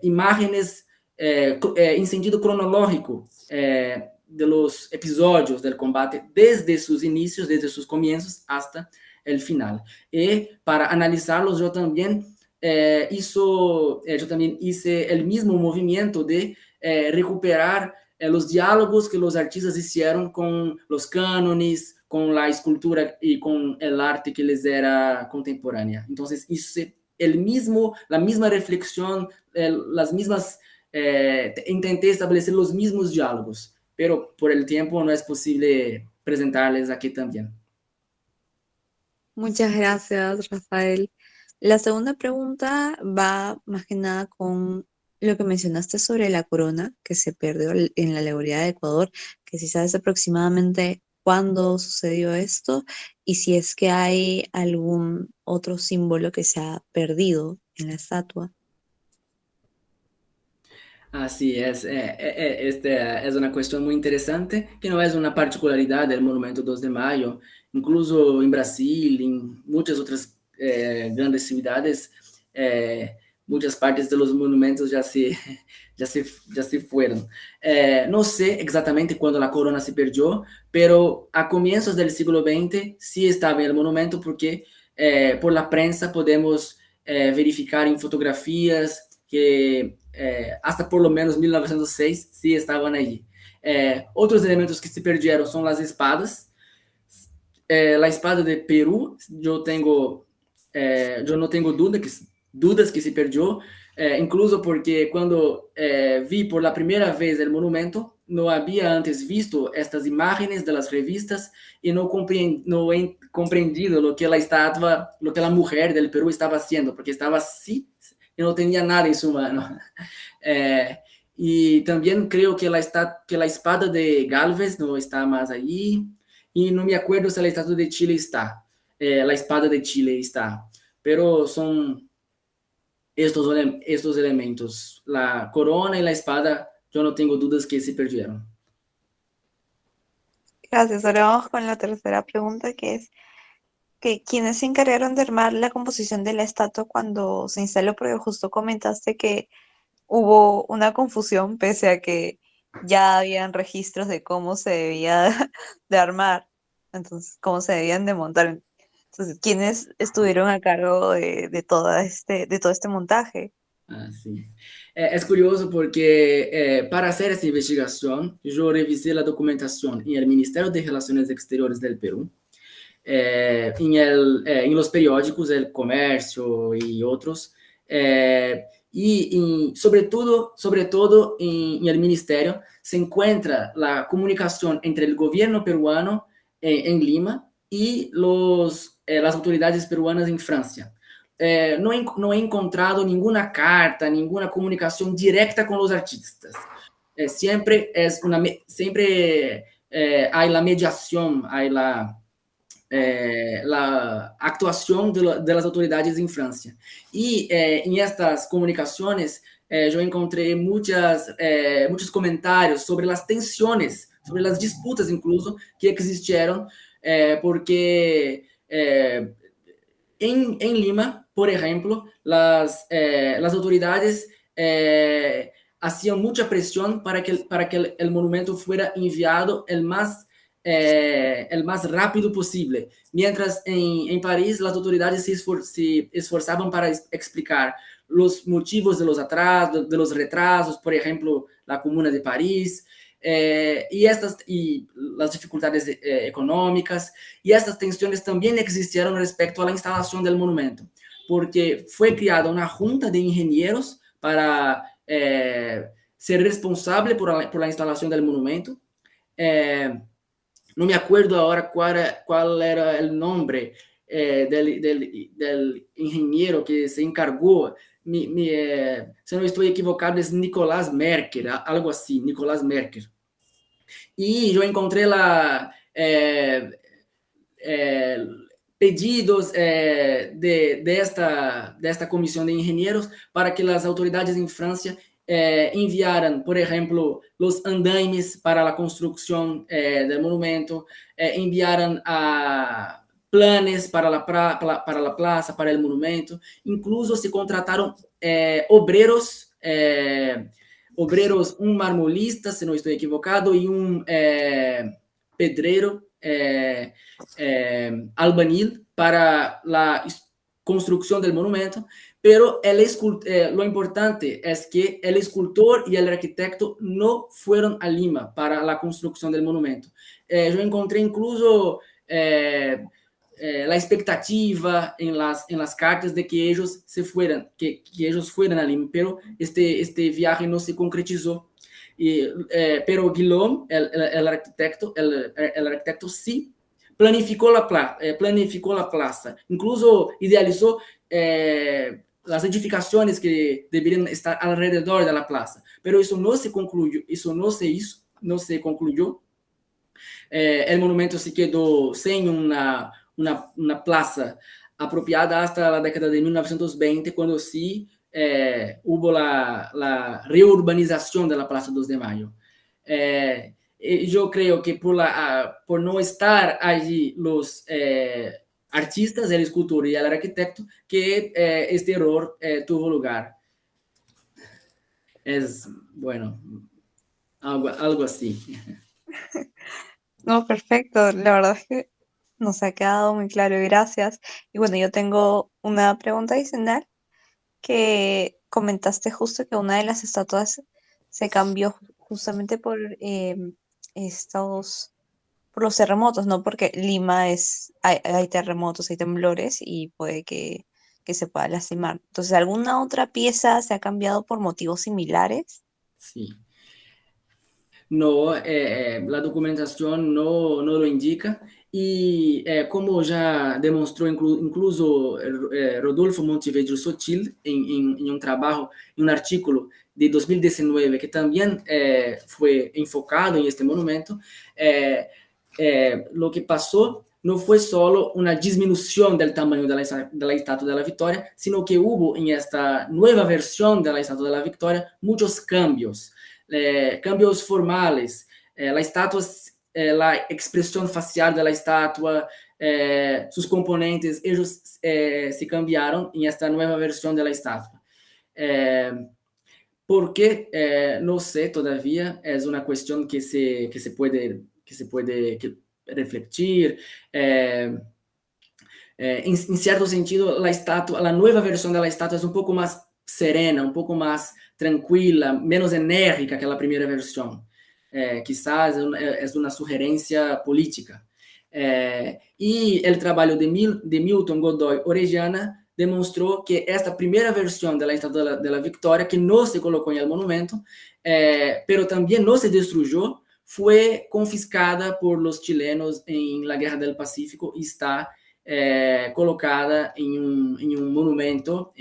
imágenes en sentido cronológico de los episodios del combate, desde sus inicios, desde sus comienzos hasta el final. Y para analizarlos, yo también hice el mismo movimiento de recuperar los diálogos que los artistas hicieron con los cánones, con la escultura y con el arte que les era contemporánea. Entonces hice la misma reflexión, las mismas, intenté establecer los mismos diálogos, pero por el tiempo no es posible presentarles aquí también. Muchas gracias, Rafael. La segunda pregunta va más que nada con lo que mencionaste sobre la corona que se perdió en la alegoría de Ecuador, que si sabes aproximadamente cuándo sucedió esto y si es que hay algún otro símbolo que se ha perdido en la estatua. Así es, esta es una cuestión muy interesante, que no es una particularidad del Monumento 2 de Mayo, incluso en Brasil, en muchas otras grandes ciudades, muchas partes de los monumentos ya se fueron. No sé exactamente cuándo la corona se perdió, pero a comienzos del siglo XX sí estaba en el monumento porque por la prensa podemos verificar en fotografías que hasta por lo menos 1906 sí estaban allí. Otros elementos que se perdieron son las espadas. La espada de Perú, yo no tengo dudas que se perdió, incluso porque cuando vi por la primera vez el monumento, no había antes visto estas imágenes de las revistas y no he comprendido lo que la estatua, lo que la mujer del Perú estaba haciendo, porque estaba así y no tenía nada en su mano. Y también creo que que la espada de Galvez no está más allí. Y no me acuerdo si la estatua de Chile está. La espada de Chile está. Pero son estos elementos. La corona y la espada, yo no tengo dudas que se perdieron. Gracias. Ahora vamos con la tercera pregunta, que es que ¿quiénes se encargaron de armar la composición de la estatua cuando se instaló? Porque justo comentaste que hubo una confusión pese a que ya habían registros de cómo se debía de armar, entonces cómo se debían de montar. Entonces, ¿quiénes estuvieron a cargo de todo este montaje? Ah, sí. Es curioso porque para hacer esta investigación, yo revisé la documentación en el Ministerio de Relaciones Exteriores del Perú, en los periódicos El Comercio y otros, sobre todo en el ministerio se encuentra la comunicación entre el gobierno peruano en Lima y las autoridades peruanas en Francia. No he encontrado ninguna carta, ninguna comunicación directa con los artistas. Siempre hay la mediación, hay la actuación de las autoridades en Francia. Y en estas comunicaciones yo encontré muchos comentarios sobre las tensiones, sobre las disputas incluso que existieron, porque en Lima, por ejemplo, las autoridades hacían mucha presión para que el monumento fuera enviado el más el más rápido posible, mientras en París las autoridades se esforzaban para explicar los motivos de los atrasos, de los retrasos, por ejemplo, la Comuna de París, y las dificultades económicas, y estas tensiones también existieron respecto a la instalación del monumento, porque fue creada una junta de ingenieros para ser responsable por la instalación del monumento. No me acuerdo ahora cuál era el nombre del ingeniero que se encargó. Si no estoy equivocado, es Nicolás Merker, algo así, Nicolás Merker. Y yo encontré pedidos de esta comisión de ingenieros para que las autoridades en Francia enviaran, por ejemplo, los andaimes para la construcción del monumento, enviaran planes para la plaza, para el monumento, incluso se contrataron obreros, un marmolista, si no estoy equivocado, y un pedrero, albañil para la construcción del monumento, pero lo importante es que el escultor y el arquitecto no fueron a Lima para la construcción del monumento. Yo encontré incluso la expectativa en las cartas de que ellos se fueran, que ellos fueran a Lima, pero este viaje no se concretizó. Pero Guillaume, el arquitecto sí planificó la plaza, incluso idealizó las edificaciones que deberían estar alrededor de la plaza, pero eso no se concluyó, no se concluyó. El monumento se quedó sin una plaza apropiada hasta la década de 1920, cuando sí hubo la reurbanización de la Plaza 2 de Mayo. Yo creo que por no estar allí los artistas, el escultor y el arquitecto, que este error tuvo lugar. Es, bueno, algo así. No, perfecto. La verdad es que nos ha quedado muy claro, gracias. Y bueno, yo tengo una pregunta adicional que comentaste justo que una de las estatuas se cambió justamente por por los terremotos, ¿no? Porque Lima hay terremotos, hay temblores y puede que se pueda lastimar. Entonces, ¿alguna otra pieza se ha cambiado por motivos similares? Sí. No, la documentación no lo indica, y como ya demostró incluso Rodolfo Montevideo Sotil en un trabajo, en un artículo de 2019 que también fue enfocado en este monumento, lo que pasó no fue solo una disminución del tamaño de la Estatua de la Victoria, sino que hubo en esta nueva versión de la Estatua de la Victoria muchos cambios. Cambios formales, la estatua, la expresión facial de la estatua, sus componentes, ellos se cambiaron en esta nueva versión de la estatua. ¿Por qué? No sé todavía, es una cuestión que se puede refletir. En cierto sentido, la nueva versión de la estatua es un poco más serena, un poco más tranquila, menos enérgica que la primera versión. Quizás es una sugerencia política. Y el trabajo de Milton Godoy Orellana demostró que esta primera versión de la Estatua de la Victoria, que no se colocó en el monumento, pero también no se destruyó, fue confiscada por los chilenos en la Guerra del Pacífico y está colocada en un monumento,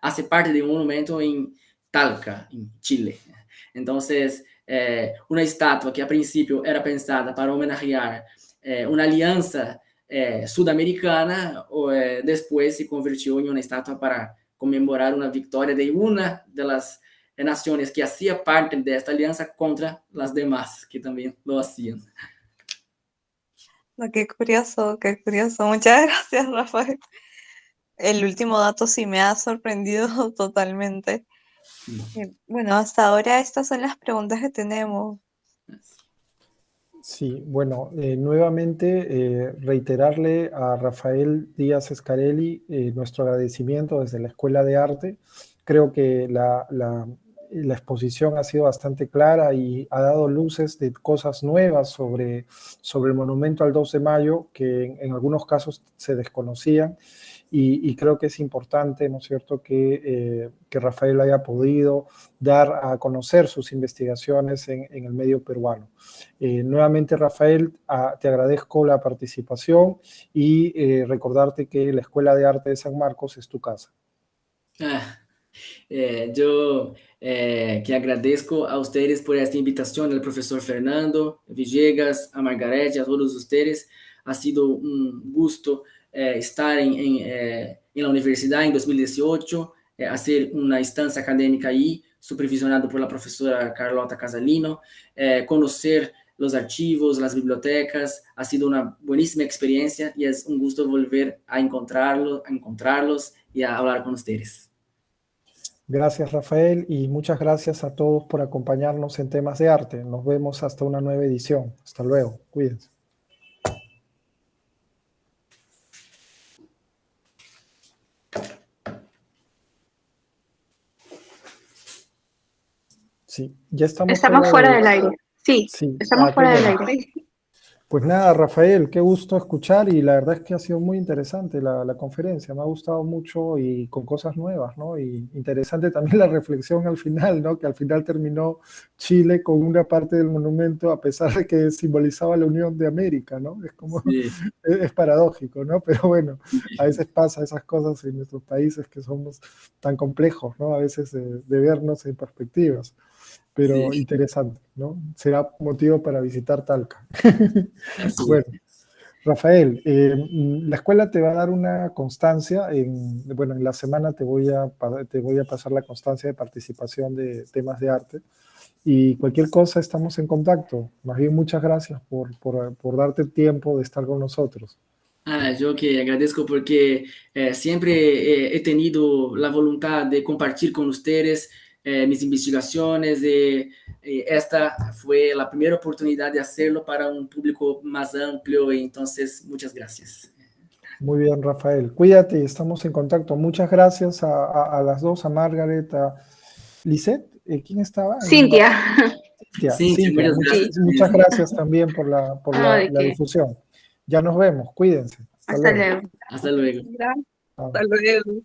hace parte de un monumento en Talca, en Chile. Entonces, una estatua que a principio era pensada para homenajear una alianza sudamericana, después se convirtió en una estatua para conmemorar una victoria de una de las naciones que hacía parte de esta alianza contra las demás, que también lo hacían. No, qué curioso, qué curioso. Muchas gracias, Rafael. El último dato sí me ha sorprendido totalmente. Bueno, hasta ahora estas son las preguntas que tenemos. Sí, bueno, nuevamente reiterarle a Rafael Díaz Scarelli nuestro agradecimiento desde la Escuela de Arte. Creo que la exposición ha sido bastante clara y ha dado luces de cosas nuevas sobre el monumento al 2 de mayo que en algunos casos se desconocían. Y creo que es importante, ¿no es cierto?, que Rafael haya podido dar a conocer sus investigaciones en el medio peruano. Nuevamente, Rafael, te agradezco la participación y recordarte que la Escuela de Arte de San Marcos es tu casa. Yo que agradezco a ustedes por esta invitación, al profesor Fernando Villegas, a Margarete, a todos ustedes. Ha sido un gusto estar en la universidad en 2018, hacer una estancia académica ahí, supervisionado por la profesora Carlota Casalino, conocer los archivos, las bibliotecas. Ha sido una buenísima experiencia y es un gusto volver a encontrarlos y a hablar con ustedes. Gracias, Rafael, y muchas gracias a todos por acompañarnos en Temas de Arte. Nos vemos hasta una nueva edición. Hasta luego. Cuídense. Sí, ya estamos fuera del aire. Sí, estamos fuera del aire. Pues nada, Rafael, qué gusto escuchar y la verdad es que ha sido muy interesante la conferencia, me ha gustado mucho y con cosas nuevas, ¿no? Y interesante también la reflexión al final, ¿no? Que al final terminó Chile con una parte del monumento a pesar de que simbolizaba la Unión de América, ¿no? Es como, sí, es paradójico, ¿no? Pero bueno, a veces pasa esas cosas en nuestros países que somos tan complejos, ¿no? A veces de vernos en perspectivas. Pero sí, interesante, ¿no? Será motivo para visitar Talca. Bueno, Rafael, la escuela te va a dar una constancia, en la semana te voy a pasar la constancia de participación de temas de arte y cualquier cosa estamos en contacto. Más bien, muchas gracias por darte el tiempo de estar con nosotros. Yo que agradezco porque siempre he tenido la voluntad de compartir con ustedes mis investigaciones. Esta fue la primera oportunidad de hacerlo para un público más amplio, entonces muchas gracias. Muy bien, Rafael. Cuídate, estamos en contacto. Muchas gracias a las dos, a Margaret, a Lisette. ¿Quién estaba? Cintia. Cintia. Muchas gracias también por la difusión. Ya nos vemos, cuídense. Hasta luego. Hasta luego. Hasta luego.